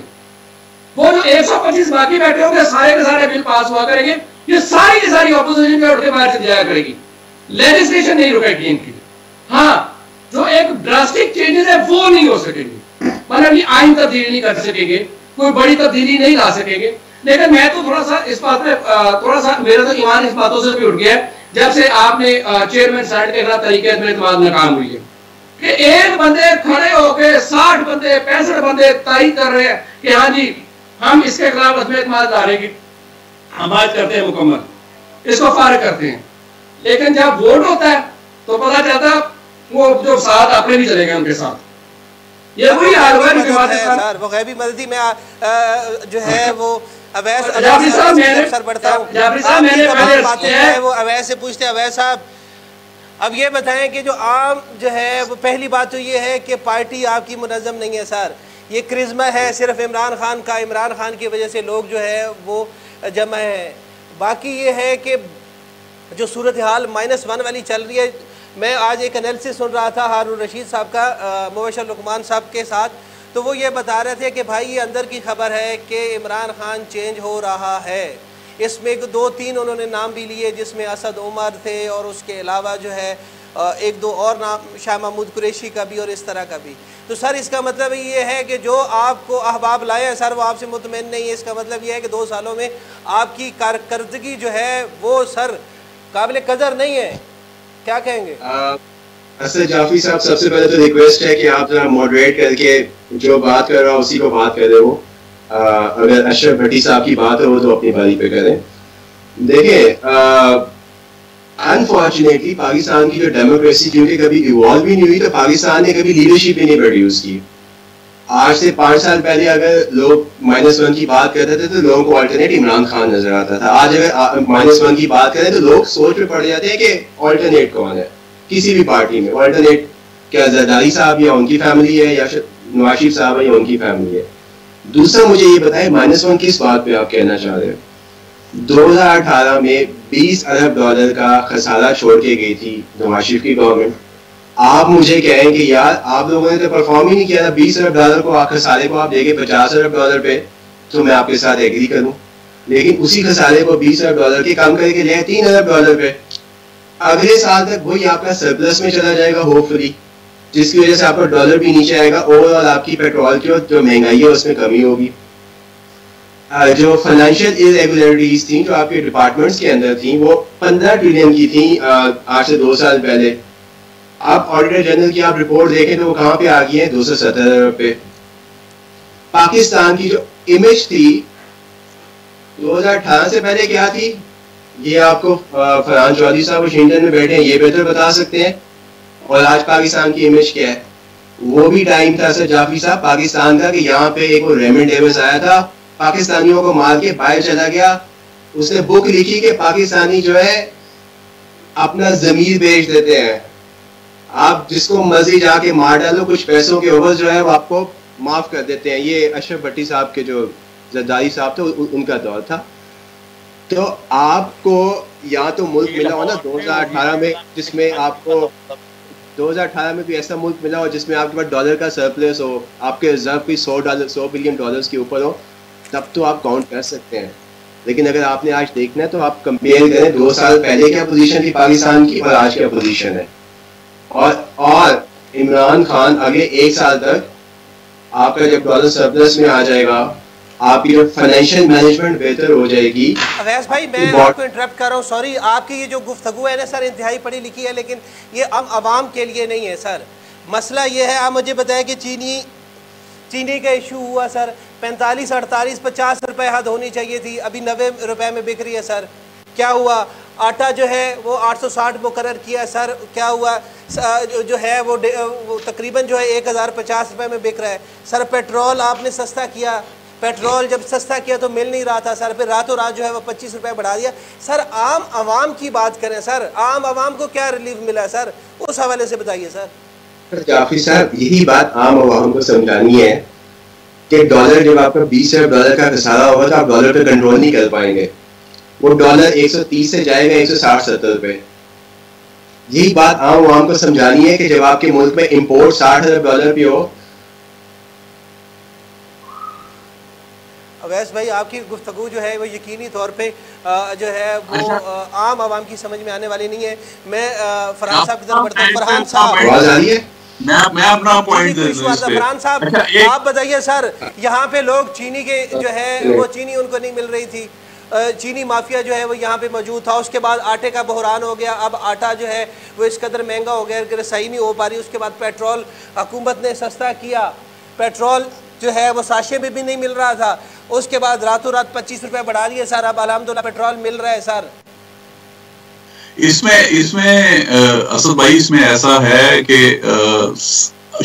वो जो 125 बाकी बैठे होंगे सारे के सारे बिल पास हुआ करेंगे, ये सारी की सारी ऑपोजिशन में उठ के बाहर चली जाया करेगी, लेजिस्लेशन नहीं रुकेगी इनकी। हाँ, जो एक ड्रास्टिक चेंजेस है वो नहीं हो सकेंगे, मतलब ये आइन तब्दीली नहीं कर सकेंगे, कोई बड़ी तब्दीली नहीं ला सकेंगे। लेकिन मैं तो थोड़ा सा इस बात में थोड़ा सा मेरा तो ईमान इस बातों से भी उठ गया है जब से आपने चेयरमैन साइड के खिलाफ तरीके से एतमाद नाकाम हुई है कि एक बंदे खड़े होकर 60 बंदे 65 बंदे तारीख कर रहे हैं कि हाँ जी हम इसके खिलाफ अदम एतमाद डालेंगे, हमायत करते हैं मुकम्मल, इसको फारिग करते हैं। लेकिन जब वोट होता है तो पता चलता वो जो साथ अपने भी चले गए उनके साथ। ये वही हाल है सर, वो गैबी मददी में जो है वो अवैस सर बढ़ता हूँ वो अवैस से पूछते हैं, अवैस साहब अब ये बताएं कि जो आम जो है वो पहली बात तो ये है कि पार्टी आपकी मुनज़्ज़म नहीं है सर, ये क्रिज़्मा है सिर्फ इमरान खान का, इमरान खान की वजह से लोग जो है वो जमा है। बाकी ये है कि जो सूरत हाल -1 वाली चल रही है, मैं आज एक एनालिसिस सुन रहा था हारून रशीद साहब का मुबशर लुकमान साहब के साथ, तो वो ये बता रहे थे कि भाई ये अंदर की खबर है कि इमरान खान चेंज हो रहा है। इसमें 2-3 उन्होंने नाम भी लिए जिसमें असद उमर थे और उसके अलावा जो है 1-2 और नाम शाह महमूद कुरैशी का भी और इस तरह का भी। तो सर इसका मतलब ये है कि जो आपको अहबाब लाए हैं सर वो आपसे मुतमईन नहीं है, इसका मतलब ये है कि 2 सालों में आपकी कारकर्दगी जो है वो सर काबिल कदर नहीं है, क्या कहेंगे? असद जाफरी साहब, सबसे पहले तो रिक्वेस्ट है कि आप जरा मॉडरेट करके जो बात कर रहा है उसी को बात करें। वो अगर अशरफ भट्टी साहब की बात है वो तो अपनी बारी पे करें। देखिए अनफॉर्चुनेटली पाकिस्तान की जो डेमोक्रेसी क्योंकि कभी इवॉल्व ही नहीं हुई, तो पाकिस्तान ने कभी लीडरशिप ही नहीं प्रोड्यूस की। आज से 5 साल पहले अगर लोग -1 की बात करते थे तो लोगों को अल्टरनेट इमरान खान नजर आता था। आज अगर -1 की बात करें तो लोग सोच में पड़ जाते हैं कि अल्टरनेट कौन है किसी भी पार्टी में। अल्टरनेट क्या जरदारी साहब या उनकी फैमिली है या नवाज शरीफ साहब है या उनकी फैमिली है। दूसरा मुझे ये बताएं -1 किस बात पे आप कहना चाह रहे हो? 2018 में $20 अरब का खसारा छोड़ के गई थी नवाज शरीफ की गवर्नमेंट। आप मुझे कहें कि यार आप लोगों ने तो परफॉर्म ही नहीं किया था। $20 अरब को खसारे को आप देंगे $50 अरब पे, तो मैं आपके साथ एग्री करूं। लेकिन उसी खसारे को $20 अरब के कम करके ले $3 अरब पे, अगले साल तक वही आपका सरप्लस में चला जाएगा होपफुली, जिसकी वजह से आपका डॉलर भी नीचे आएगा। ओवरऑल आपकी पेट्रोल की जो महंगाई है उसमें कमी होगी। जो फाइनेंशियल इरेगुलरिटीज थी जो आपके डिपार्टमेंट्स के अंदर थी वो 15 ट्रिलियन की थी आज से 2 साल पहले। आप ऑडिटर जनरल की आप रिपोर्ट देखें तो वो कहाँ पे आ गई है? 270 अरब पे। पाकिस्तान की जो इमेज थी 2018 से पहले क्या थी, ये आपको फरहान चौधरी साहब वाशिंगटन में बैठे हैं ये बेहतर बता सकते हैं। और आज पाकिस्तान की इमेज क्या है? वो भी टाइम था सर जाफरी साहब पाकिस्तान का कि यहाँ पे एक रेमंड डेविस आया था, पाकिस्तानियों को मार के बाहर चला गया, उसने बुक लिखी कि पाकिस्तानी जो है अपना जमीर बेच देते हैं, आप जिसको मर्जी जाके मार डालो, कुछ पैसों के ओवर जो है वो आपको माफ कर देते हैं। ये अशरफ भट्टी साहब के जो जरदारी साहब थे उनका दौर था। तो आपको या तो मुल्क मिला हो ना 2018 में, जिसमें आपको 2018 में भी ऐसा मुल्क मिला हो जिसमें आपके पास डॉलर का सरप्लस हो, आपके रिजर्व भी $100 बिलियन डॉलर्स के ऊपर हो, तब तो आप काउंट कर सकते हैं। लेकिन अगर आपने आज देखना है तो आप कंपेयर करें 2 साल पहले क्या पोजीशन थी पाकिस्तान की और आज क्या पोजीशन है। और इमरान खान अगले 1 साल तक आपका जब डॉलर सरप्लस में आ जाएगा, आपकी जो फाइनेंशियल मैनेजमेंट बेहतर हो जाएगी। अवैस भाई मैं आपको इंटरप्ट कर रहा हूँ, सॉरी, आपकी ये जो गुफ्तगू है ना सर इंतहाई पढ़ी लिखी है, लेकिन ये आवाम के लिए नहीं है सर। मसला ये है, आप मुझे बताएं कि चीनी का इशू हुआ सर, 45, 48, 50 रुपए हद होनी चाहिए थी, अभी 90 रुपए में बिक रही है सर। क्या हुआ? आटा जो है वो 860 मुकर्रर किया सर, क्या हुआ? जो है वो तकरीबन जो है 1050 रुपए में बिक रहा है सर। पेट्रोल आपने सस्ता किया, पेट्रोल जब सस्ता किया तो मिल नहीं रहा था सर, फिर रातों रात जो है वो 25 रुपए बढ़ा दिया सर। आम आवाम की बात करें सर, आम आवाम को क्या रिलीफ मिला सर, उस हवाले से बताइए सर। जाफरी साहब, यही बात आम आवाम को समझानी है कि डॉलर जब आपका 20 अरब डॉलर का खसारा होगा तो आप डॉलर पे कंट्रोल नहीं कर पाएंगे। वो डॉलर 130 से जाएगा 160-70 रुपए। यही बात आम आवाम को समझानी है कि जब आपके मुल्क में इंपोर्ट 60 अरब डॉलर पे हो। अवैस भाई आपकी गुफ्तगू जो है वो यकीनी तौर पे जो है वो आम आवाम की समझ में आने वाली नहीं है। मैं फरहान साहब की तरफ बढ़ता हूँ। फरहान साहब, आवाज आ रही है? मैं अपना पॉइंट फरहान साहब आप बताइए सर, यहाँ पे लोग चीनी के जो है वो चीनी उनको नहीं मिल रही थी, चीनी माफिया जो है वो यहाँ पे मौजूद था। उसके बाद आटे का बहरान हो गया, अब आटा जो है वो इस कदर महंगा हो गया कि रसाई नहीं हो पा रही। उसके बाद पेट्रोल हुकूमत ने सस्ता किया, पेट्रोल जो है वो साशे में भी नहीं मिल रहा था, उसके बाद रातों रात 25 रुपए बढ़ा दिए सर, अब अल्हम्दुलिल्लाह पेट्रोल मिल रहा है सर। इसमें असद भाई इसमें ऐसा है कि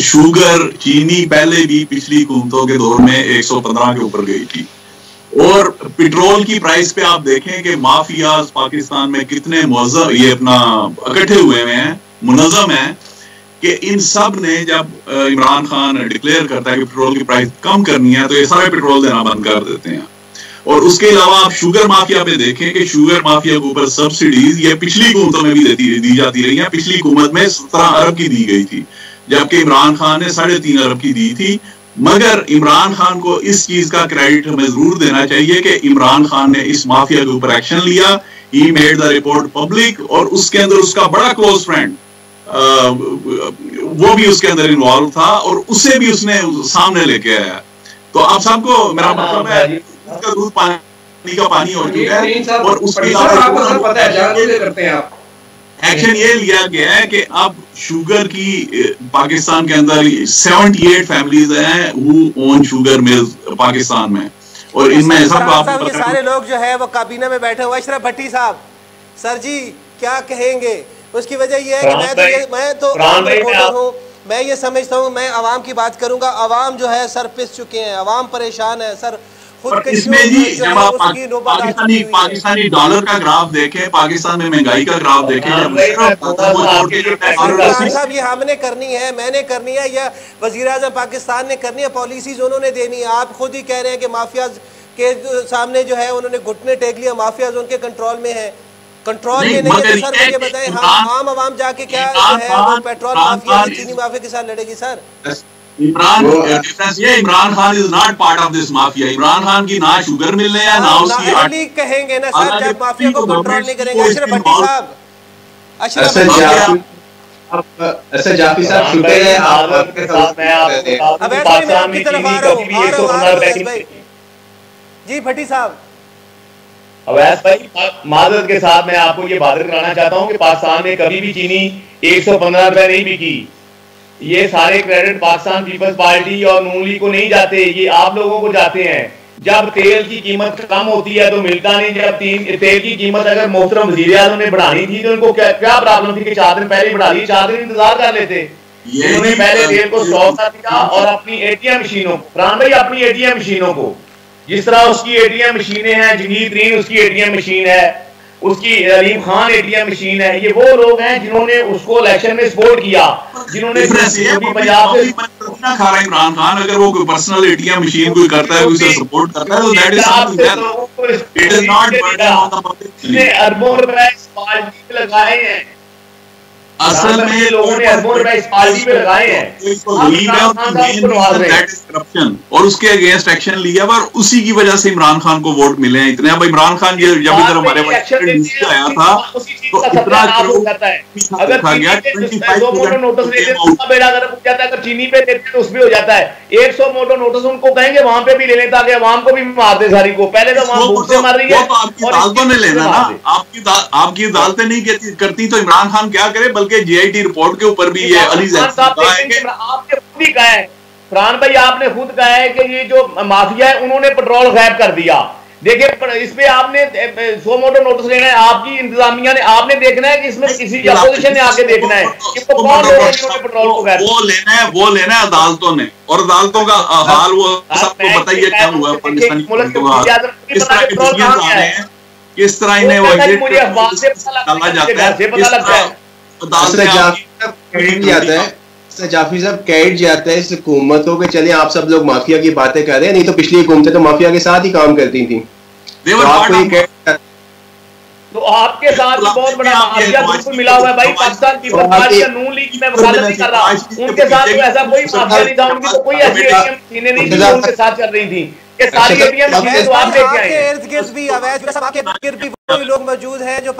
शुगर चीनी पहले भी पिछली हुकूमतों के दौर में 115 के ऊपर गई थी, और पेट्रोल की प्राइस पे आप देखें कि माफियाज पाकिस्तान में कितने ये अपना इकट्ठे हुए हैं, मुनज़्ज़म है कि इन सब ने जब इमरान खान डिक्लेयर करता है कि पेट्रोल की प्राइस कम करनी है तो ये सारे पेट्रोल देना बंद कर देते हैं। और उसके अलावा आप शुगर माफिया पे देखें कि शुगर माफिया के ऊपर सब्सिडीज ये पिछली हुकूमतों में भी दी जाती रही है। पिछली हुकूमत में 17 अरब की दी गई थी, जबकि इमरान खान ने 3.5 अरब की दी थी। मगर इमरान खान को इस चीज का क्रेडिट हमें जरूर देना चाहिए कि इमरान खान ने इस माफिया के ऊपर एक्शन लिया, he made the report public, और उसके अंदर उसका बड़ा क्लोज फ्रेंड वो भी उसके अंदर इन्वॉल्व था और उसे भी उसने सामने लेके आया। तो आप सबको मेरा मतलब है उसका दूध पानी का पानी हो चुका है, और उसके एक्शन ये लिया गया है कि अब शुगर की पाकिस्तान के अंदर 78 फैमिलीज हैं who own sugar mills Pakistan में, और इनमें सब ये सारे लोग जो है वो काबीना में बैठे हुए। अशरफ भट्टी साहब, सर जी क्या कहेंगे? उसकी वजह यह है कि मैं तो हूँ, मैं ये समझता हूँ, मैं आवाम की बात करूंगा। आवाम जो है सर पिस चुके हैं, आवाम परेशान है सर। इसमें जी जब आप पाकिस्तानी डॉलर का ग्राफ देखें, पाकिस्तान में महंगाई का ग्राफ देखें, साहब ये हमने करनी है, मैंने करनी है, या वजीर आज़म पाकिस्तान ने करनी है, पॉलिसीज उन्होंने देनी है। आप खुद ही कह रहे हैं कि माफियाज के सामने जो है उन्होंने घुटने टेक लिया, माफियाज उनके कंट्रोल में है। कंट्रोल ये नहीं है सर, मुझे बताएं हम आम आवाम जाके क्या जो है वो पेट्रोल माफिया चीनी माफिया के साथ लड़ेगी sir? Imran Khan is not part of this mafia. Imran Khan की ना शुगर मिलने है ना उसकी कहेंगे ना सर, जब माफिया को कंट्रोल नहीं करेंगे। अशरफ भट्टी साहब, अच्छा जाफरी साहब शुक्र है आपके साथ मैं आपकी तरफ आ रहा हूं जी। भट्टी साहब, अवैस भाई माजरत के साथ मैं आपको ये बात कराना चाहता हूँ कि पाकिस्तान में कभी भी चीनी 115 रुपए नहीं बिकी। ये सारे क्रेडिट पाकिस्तान पीपल्स पार्टी और नून लीग को नहीं जाते, ये आप लोगों को जाते हैं। जब तेल की कीमत कम होती है तो मिलता नहीं। जब तेल की कीमत अगर मोहतरम वज़ीर आज़म ने बढ़ानी थी तो उनको क्या प्रॉब्लम थी कि 4 दिन पहले बढ़ा दी, 4 दिन इंतजार कर लेते। उन्होंने पहले तेल को 100 का दिया और अपनी एटीएम मशीनों, प्राण भाई अपनी एटीएम मशीनों को जिस तरह उसकी एटीएम मशीनें हैं, जंगीर तरीन उसकी एटीएम मशीन है, उसकी अलीम खान एटीएम मशीन है, ये वो लोग हैं जिन्होंने उसको इलेक्शन में सपोर्ट किया, जिन्होंने पंजाब से खा रहा इमरान खान। अगर वो कोई पर्सनल एटीएम मशीन कोई करता है, उसे सपोर्ट करता है, तो that is something, it is not burden on the public. अरबों रुपए इस पार्टी पे लगाए हैं, असल में लोगों ने अरबों रुपए इस पार्टी पे लगाए हैं और उसके अगेंस्ट एक्शन लिया, पर उसी की वजह से इमरान खान को वोट मिले हैं इतने। अब इमरान खान ये जब इधर हमारे आया था तो इतना अगर चीनी पे देते तो उसमें हो जाता है, 100 मोटो नोटिस उनको कहेंगे वहां पे भी ले लें ताकि आवाम को भी मार दे सारी को। पहले तो वहां भूख से मार रही है, आपकी अदालतों ने लेना ना, आपकी अदालतें नहीं करती तो इमरान खान क्या करे। बल्कि जीआईटी रिपोर्ट के ऊपर भी ये अली आपने खुद ही कहा है, फरहान भाई आपने खुद कहा है कि ये जो माफिया है उन्होंने पेट्रोल गायब कर दिया। देखिए इस पे आपने 100 मोटो नोटिस लेना है, आपकी इंतजामिया ने, आपने देखना है कि इसमें किसी अपोजिशन ने आके देखना है कि वो कौन लोग हैं जिन्होंने पेट्रोल को गायब। वो लेना है अदालतों ने, और अदालतों का हाल वो सबको बताइए क्या हुआ पाकिस्तानी, किस तरह इन्हें वो जाफरी साहब कैट जाता है इस हुकूमतों के। चले आप सब लोग माफिया की बातें कर रहे हैं, नहीं तो पिछली हुकूमतें तो माफिया के साथ ही काम करती थी। तो आपके साथ बहुत बड़ा माफिया बिल्कुल मिला हुआ है भाई। पाकिस्तान की पार्टी नून लीग में वकालत नहीं कर रहा, उनके साथ तो ऐसा कोई माफिया नहीं था, उनकी तो कोई ऐसी चीजें नहीं थी जो उनके साथ चल रही थी। कोई लोग मौजूद हैं जो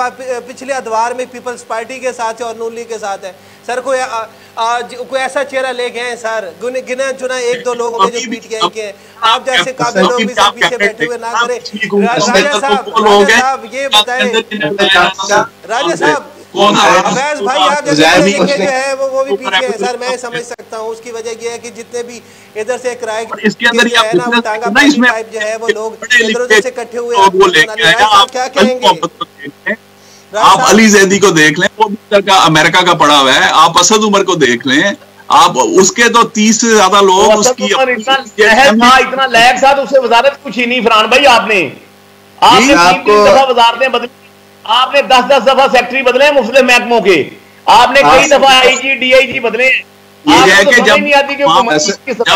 पिछले अदवार में पीपल्स पार्टी के साथ है और नून लीग के साथ है। सर कोई ऐसा चेहरा ले गए हैं सर, गिना चुना 1-2 लोग होंगे जो पीटीआई के, आप जैसे काबिल लोग भी सब पीछे बैठे हुए ना करें। राजा साहब ये बताएं, राजा साहब अवैस भाई आप जैसे जो है वो भी पीछे है सर, मैं समझ सकता हूँ। उसकी वजह ये है कि जितने भी इधर से किराए इसके अंदर है ना वो टांगा टाइप जो है वो लोग इधर उधर से इकट्ठे हुए हैं। क्या कहेंगे? आप अली जैदी को देख लें, वो का अमेरिका का पड़ा हुआ है। आप असद उमर को देख लें, आप उसके तो 30 से ज्यादा लोग उसकी इतना लैग था तो उससे वजारत कुछ ही नहीं। फरहान भाई आपने 3 दफा वजारतें बदली, आपने 10-10 दफा सेक्रेटरी बदले हैं मुस्लिम महकमों के, आपने कई दफा आईजी डीआईजी बदले हैं। ये है कि जब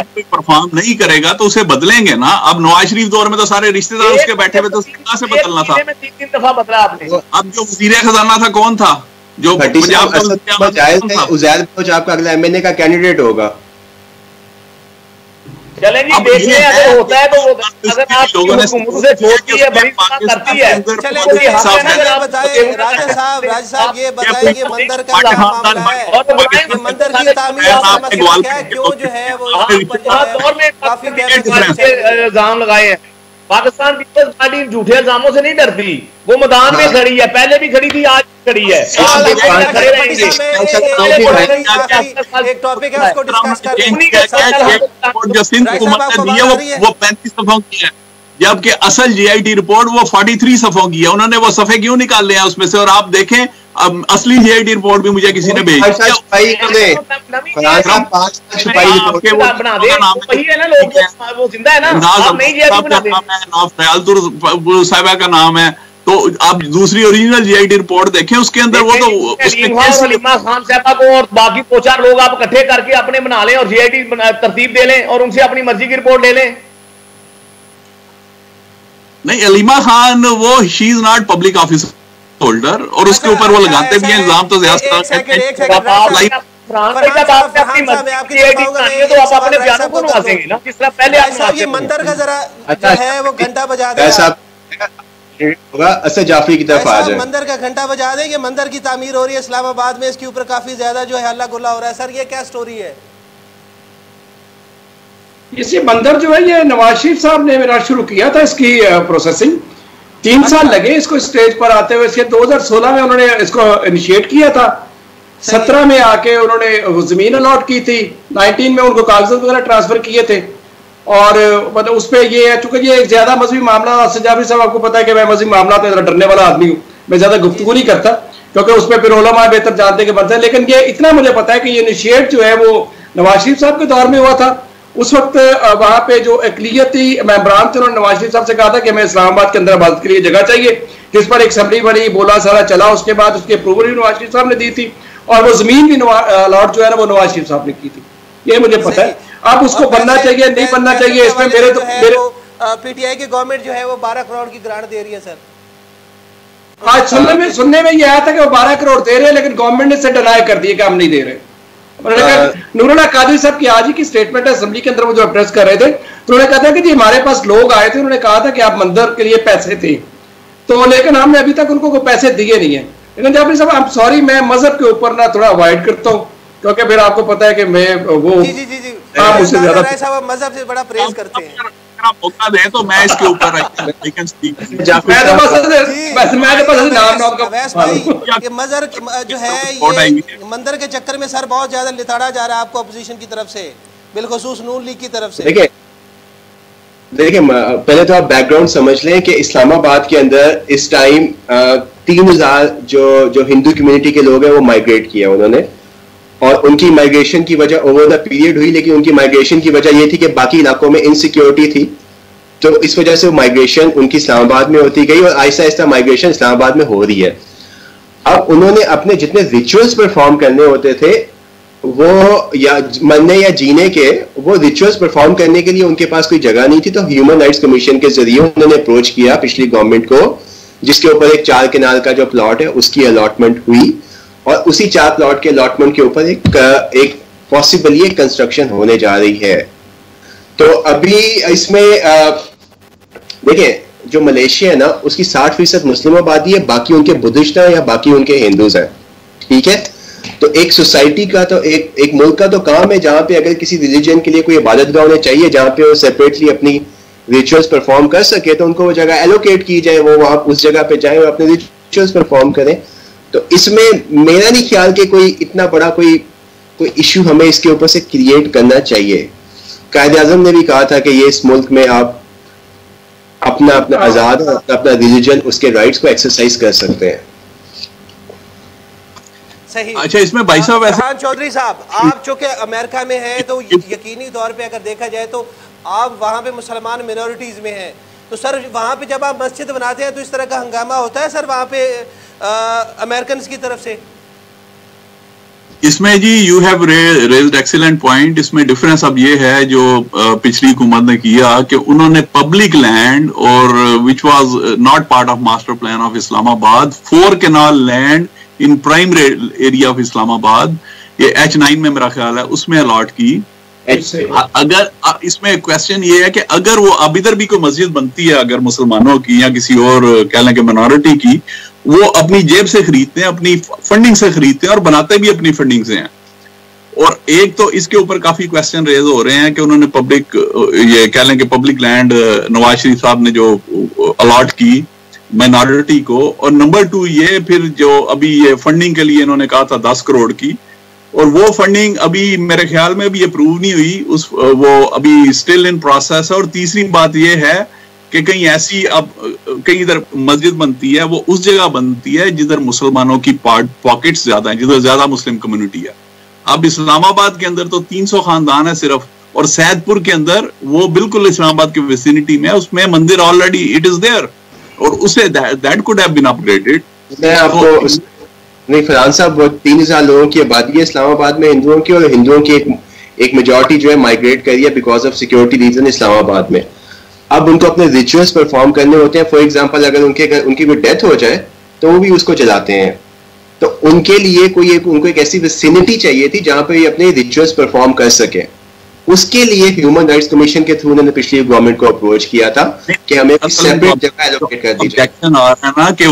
कोई परफॉर्म नहीं करेगा तो उसे बदलेंगे ना। अब नवाज शरीफ दौर में तो सारे रिश्तेदार उसके बैठे हुए, तो कहां से बदलना था? 3 दफा बदला आपने। अब जो वजीर खजाना था कौन था जो पंजाब का? उजैर बलोच आपका अगला एमएनए का कैंडिडेट होगा। चलें जी देख लें, अगर होता है तो वो अगर आप हुकूमत से छोड़ती है बड़ी करती है। राजा साहब ये बताइए मंदिर का मामला है, मंदिर की तामीर क्या क्यों जो है वो काफी इल्जाम लगाए हैं। पाकिस्तान पीपल्स पार्टी झूठे इल्जामों से नहीं डरती, वो मैदान में खड़ी है, पहले भी खड़ी थी, आज खड़ी है। एक टॉपिक है उसको डिस्कस करेंगे। जो सिंध हुकूमत ने दी है वो 35 सफ़ों की है, जबकि असल जीआईटी रिपोर्ट वो 43 सफ़ों की है। उन्होंने वो सफ़े क्यों निकाल लिया उसमें से? और आप देखें असली जीआईटी रिपोर्ट भी मुझे किसी ने भेजी। साहिबा का नाम है, तो आप दूसरी ओरिजिनल जीआईटी रिपोर्ट देखें, उसके अंदर वो तो सलीमा खान साहबा को और बाकी 2-4 लोग आप इकट्ठे करके अपने बना लें और जीआईटी तरतीब दे लें और उनसे अपनी मर्जी की रिपोर्ट ले लें। नहीं, अलीमा खान वो she is not public office holder, और उसके ऊपर वो लगाते भी हैं इल्जाम। तो ये मंदिर का जरा है वो घंटा बजा दे, असद जाफरी की तरफ आ जाए। मंदिर का घंटा बजा दे कि मंदिर की तामीर हो रही है इस्लामाबाद में, इसके ऊपर काफी ज्यादा जो है हल्ला गुल्ला हो रहा है। सर ये क्या स्टोरी है? इसी मंदिर जो है ये नवाज शरीफ साहब ने मेरा शुरू किया था इसकी प्रोसेसिंग। 3 साल लगे इसको स्टेज पर आते हुए। इसके 2016 में उन्होंने इसको इनिशिएट किया था, 17 में आके उन्होंने जमीन अलॉट की थी, 19 में उनको कागजात वगैरह ट्रांसफर किए थे। और मतलब उस पर ये है, चूंकि ये एक ज्यादा मजहबी मामला, जाफरी साहब आपको पता है कि मैं मजहबी मामला से डरने वाला आदमी हूँ, मैं ज्यादा गुफ्तगू नहीं करता क्योंकि उस पर फिर उलमा बेहतर जानते के बनते हैं। लेकिन ये इतना मुझे पता है कि ये इनिशिएट जो है वो नवाज शरीफ साहब के दौर में हुआ था उस वक्त वहां पे जो अकलियती मेंबरान थे उन्होंने नवाज शरीफ साहब से कहा था कि हमें इस्लामाबाद के अंदर इबादत के लिए जगह चाहिए, जिस पर एक असेंबली बनी, बोला सारा चला, उसके बाद उसकी अप्रूवल भी नवाज शरीफ साहब ने दी थी और वो जमीन भी अलॉट जो है ना वो नवाज शरीफ साहब ने की थी, ये मुझे पता है। अब उसको बनना चाहिए नहीं बनना चाहिए, इसमें मेरे पीटीआई की गवर्नमेंट जो है वो 12 करोड़ की ग्रांट दे रही है सर। आज सुनने में ये आया था कि वो 12 करोड़ दे रहे हैं, लेकिन गवर्नमेंट ने से डिनाई कर दिया कि हम नहीं दे रहे। नूरुल्लाह कादरी साहब की आज ही की स्टेटमेंट है असेंबली के अंदर, वो जो एड्रेस कर रहे थे तो उन्होंने कहा था कि जी हमारे पास लोग आए थे, उन्होंने कहा था कि आप मंदिर के लिए पैसे थे तो, लेकिन हमने अभी तक उनको कोई पैसे दिए नहीं है। लेकिन जाफरी साहब आई एम सॉरी, मैं मजहब के ऊपर ना थोड़ा अवॉइड करता हूँ, क्योंकि फिर आपको पता है कि मैं वो आप उससे ज्यादा मजहब से बड़ा प्रेज करते हैं। मौका दे तो मैं इसके ऊपर मजहर जो है ये मंदिर के चक्कर में सर बहुत ज्यादा लिताड़ा जा रहा है आपको अपोजिशन की तरफ से, बिलखुसूस नून लीग की तरफ से। देखिए पहले तो आप बैकग्राउंड समझ लें कि इस्लामाबाद के अंदर इस टाइम 3000 जो हिंदू कम्युनिटी के लोग हैं वो माइग्रेट किया उन्होंने, और उनकी माइग्रेशन की वजह ओवर द पीरियड हुई, लेकिन उनकी माइग्रेशन की वजह ये थी कि बाकी इलाकों में इनसिक्योरिटी थी, तो इस वजह से वो माइग्रेशन उनकी इस्लामाबाद में होती गई और आहिस्ता आहिस्ता माइग्रेशन इस्लामाबाद में हो रही है। अब उन्होंने अपने जितने रिचुअल्स परफॉर्म करने होते थे वो या मरने या जीने के, वो रिचुअल्स परफॉर्म करने के लिए उनके पास कोई जगह नहीं थी, तो ह्यूमन राइट्स कमीशन के जरिए उन्होंने अप्रोच किया पिछली गवर्नमेंट को, जिसके ऊपर एक 4 कनाल का जो प्लॉट है उसकी अलॉटमेंट हुई, और उसी 4 प्लॉट के अलॉटमेंट के ऊपर एक पॉसिबली एक कंस्ट्रक्शन होने जा रही है। तो अभी इसमें देखिए जो मलेशिया है ना उसकी 60% मुस्लिम आबादी है, बाकी उनके बुद्धिस्ट है या बाकी उनके हिंदूज हैं, ठीक है। तो एक सोसाइटी का तो एक मुल्क का तो काम है जहां पे अगर किसी रिलीजन के लिए कोई इबादत गाह होने चाहिए जहां पे वो सेपरेटली अपनी रिचुअल्स परफॉर्म कर सके, तो उनको वो जगह एलोकेट की जाए, वो वहां उस जगह पे जाए और अपने रिचुअल्स परफॉर्म करें। तो इसमें मेरा नहीं ख्याल कि कोई इतना बड़ा कोई इशू हमें इसके ऊपर से क्रिएट करना चाहिए। कायदे आज़म ने भी कहा था कि ये इस मुल्क में आप अपना आजाद और अपना रिलीजन उसके राइट्स को एक्सरसाइज कर सकते हैं। सही। अच्छा इसमें भाई साहब ऐसे चौधरी साहब आप चूंकि अमेरिका में हैं तो यकीनी तौर पे अगर देखा जाए तो आप वहाँ पे मुसलमान मिनॉरिटीज में हैं, तो सर वहाँ पे जब आप मस्जिद बनाते हैं तो इस तरह का हंगामा होता है सर वहाँ पे अमेरिकन की तरफ से? इसमें जी you have raised excellent point. इसमें डिफरेंस अब ये है जो पिछली हुकूमत ने किया कि उन्होंने पब्लिक लैंड और which was not part of master plan of Islamabad, 4 kanal land in prime area of Islamabad, ये H9 में मेरा ख्याल है उसमें अलॉट की। अगर इसमें क्वेश्चन ये है कि अगर वो अब इधर भी कोई मस्जिद बनती है अगर मुसलमानों की या किसी और कह लें कि मिनॉरिटी की, वो अपनी जेब से खरीदते हैं, अपनी फंडिंग से खरीदते हैं और बनाते भी अपनी फंडिंग से हैं। और एक तो इसके ऊपर काफी क्वेश्चन रेज हो रहे हैं कि उन्होंने पब्लिक ये कह लें कि पब्लिक लैंड नवाज शरीफ साहब ने जो अलॉट की माइनॉरिटी को, और नंबर 2 ये फिर जो अभी ये फंडिंग के लिए इन्होंने कहा था 10 करोड़ की, और वो फंडिंग अभी मेरे ख्याल में भी अप्रूव नहीं हुई, वो अभी स्टिल इन प्रोसेस है। और तीसरी बात ये है कि कहीं ऐसी अब कहीं इधर मस्जिद बनती है वो उस जगह बनती है जिधर मुसलमानों की पॉकेट्स ज्यादा हैं, जिधर ज्यादा मुस्लिम कम्युनिटी है। अब इस्लामाबाद के अंदर तो 300 खानदान है सिर्फ, और सैदपुर के अंदर वो बिल्कुल इस्लामाबाद की विसिनिटी में उसमें मंदिर ऑलरेडी इट इज देयर, और उसे that could have been upgraded. मैं आपको नहीं फरहान साहब, 3000 लोगों की आबादी है इस्लामाबाद में हिंदुओं की, और हिंदुओं की एक मेजॉरिटी जो है माइग्रेट करी है because of security reason Islamabad में। अब उनको अपने रिचुअल्स परफॉर्म करने होते हैं। फॉर एग्जांपल अगर उनकी कोई डेथ हो जाए तो वो भी उसको जलाते हैं, तो उनके लिए उनको एक ऐसी विसिनिटी चाहिए थी जहां पे ये अपने रिचुअल्स परफॉर्म कर सके। उसके लिए ह्यूमन राइट्स कमीशन के थ्रू उन्होंने पिछली गवर्नमेंट को अप्रोच किया था कि हमें सेपरेट जगह एलोकेट कर दी जाए। ऑब्जेक्शन आ रहा है ना कि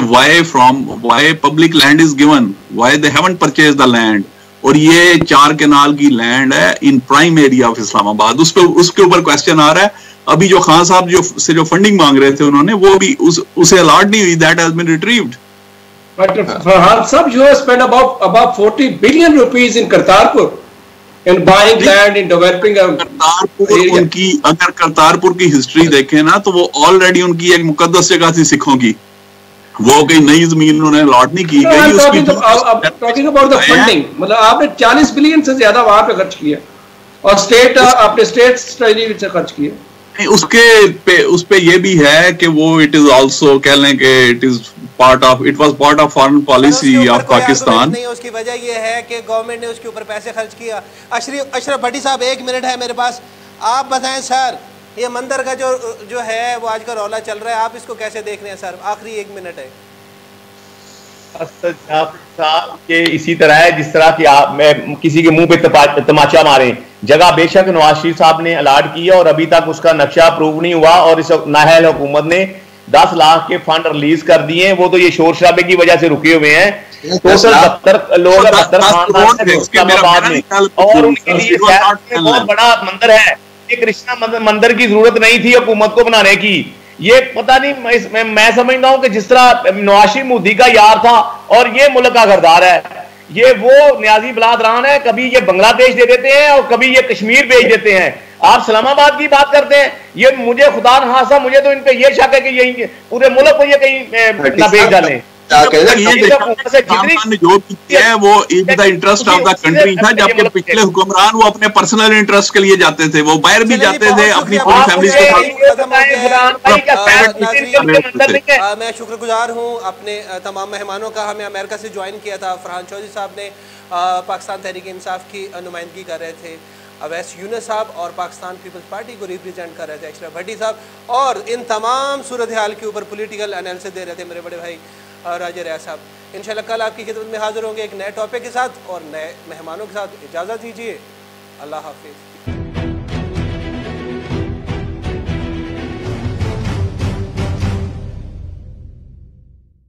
why public land is given, why they haven't purchase the land, और ये 4 कनाल की लैंड है इन प्राइम एरिया ऑफ इस्लामाबाद। उसके ऊपर क्वेश्चन आ रहा है। अभी जो खान साहब जो फंडिंग मांग रहे थे उन्होंने, वो भी उसे अलॉट नहीं हुई, that has been retrieved. But Farhan sir, you have spent about 40 billion rupees in Kartarpur in buying land, in developing a Kartarpur उनकी अगर करतारपुर की हिस्ट्री देखें ना तो वो ऑलरेडी उनकी एक मुकद्दस जगह थी सिखों की, वो कहीं नई जमीन उन्होंने अलॉट नहीं की गई। टॉकिंग अबाउट द फंडिंग, मतलब आपने 40 बिलियन से ज्यादा वहां पे खर्च किया। और स्टेट आपने स्टेट ट्रेजरी से खर्च किए। उस पे ये भी है कि वो इट इज आल्सो कह लें कि it was part of foreign policy of Pakistan. नहीं, उसकी वजह ये है कि गवर्नमेंट ने उसके ऊपर पैसे खर्च किया। अशरफ भट्टी साहब 1 मिनट है मेरे पास, आप बताएं सर, ये मंदिर का जो है वो आज का रौला चल रहा है, आप इसको कैसे देख रहे हैं सर? आखिरी 1 मिनट है। साहब के इसी तरह है जिस तरह की आप मैं किसी के मुंह पे तमाचा मारे। जगह बेशक नवाज शरीफ साहब ने अलाट की है और अभी तक उसका नक्शा अप्रूव नहीं हुआ और इस नाहल हुकूमत ने 10 लाख के फंड रिलीज कर दिए हैं। वो तो ये शोर शराबे की वजह से रुके हुए हैं। टोटल 70 लोग 70 खानदान में और उनके लिए बहुत बड़ा मंदिर है। ये कृष्णा मंदिर की जरूरत नहीं थी हुकूमत को बनाने की। ये पता नहीं, मैं समझता हूं कि जिस तरह नवाज शरीफ मोदी का यार था और ये मुल्क का गरदार है, ये वो न्याजी बिलादरान है। कभी ये बांग्लादेश दे देते हैं और कभी ये कश्मीर भेज देते हैं। आप इस्लामाबाद की बात करते हैं, ये मुझे खुदा न खासा मुझे तो इन पे ये शक है कि ये पूरे मुल्क को ये कहीं ना भेज डालें। जो है वो in the interest of the country था, जबकि पिछले हुक्मरान वो अपने पर्सनल इंटरेस्ट के लिए जाते थे, वो बाहर भी जाते थे अपनी पूरी फैमिली के साथ। मैं शुक्रगुजार हूँ अपने तमाम मेहमानों का। हमें अमेरिका से ज्वाइन किया था फरहान चौधरी साहब ने, पाकिस्तान तहरीक इंसाफ की नुमाइंदगी कर रहे थे। अवैस यूनुस साहब और पाकिस्तान पीपल्स पार्टी को रिप्रेजेंट कर रहे थे अशरफ भट्टी साहब, और इन तमाम सूरत हाल के ऊपर पॉलिटिकल एनालिसिस दे रहे थे मेरे बड़े भाई राजा रियाज साहब। इंशाल्लाह कल आपकी खिदमत में हाजिर होंगे एक नए टॉपिक के साथ और नए मेहमानों के साथ। इजाज़त दीजिए, अल्लाह हाफिज़।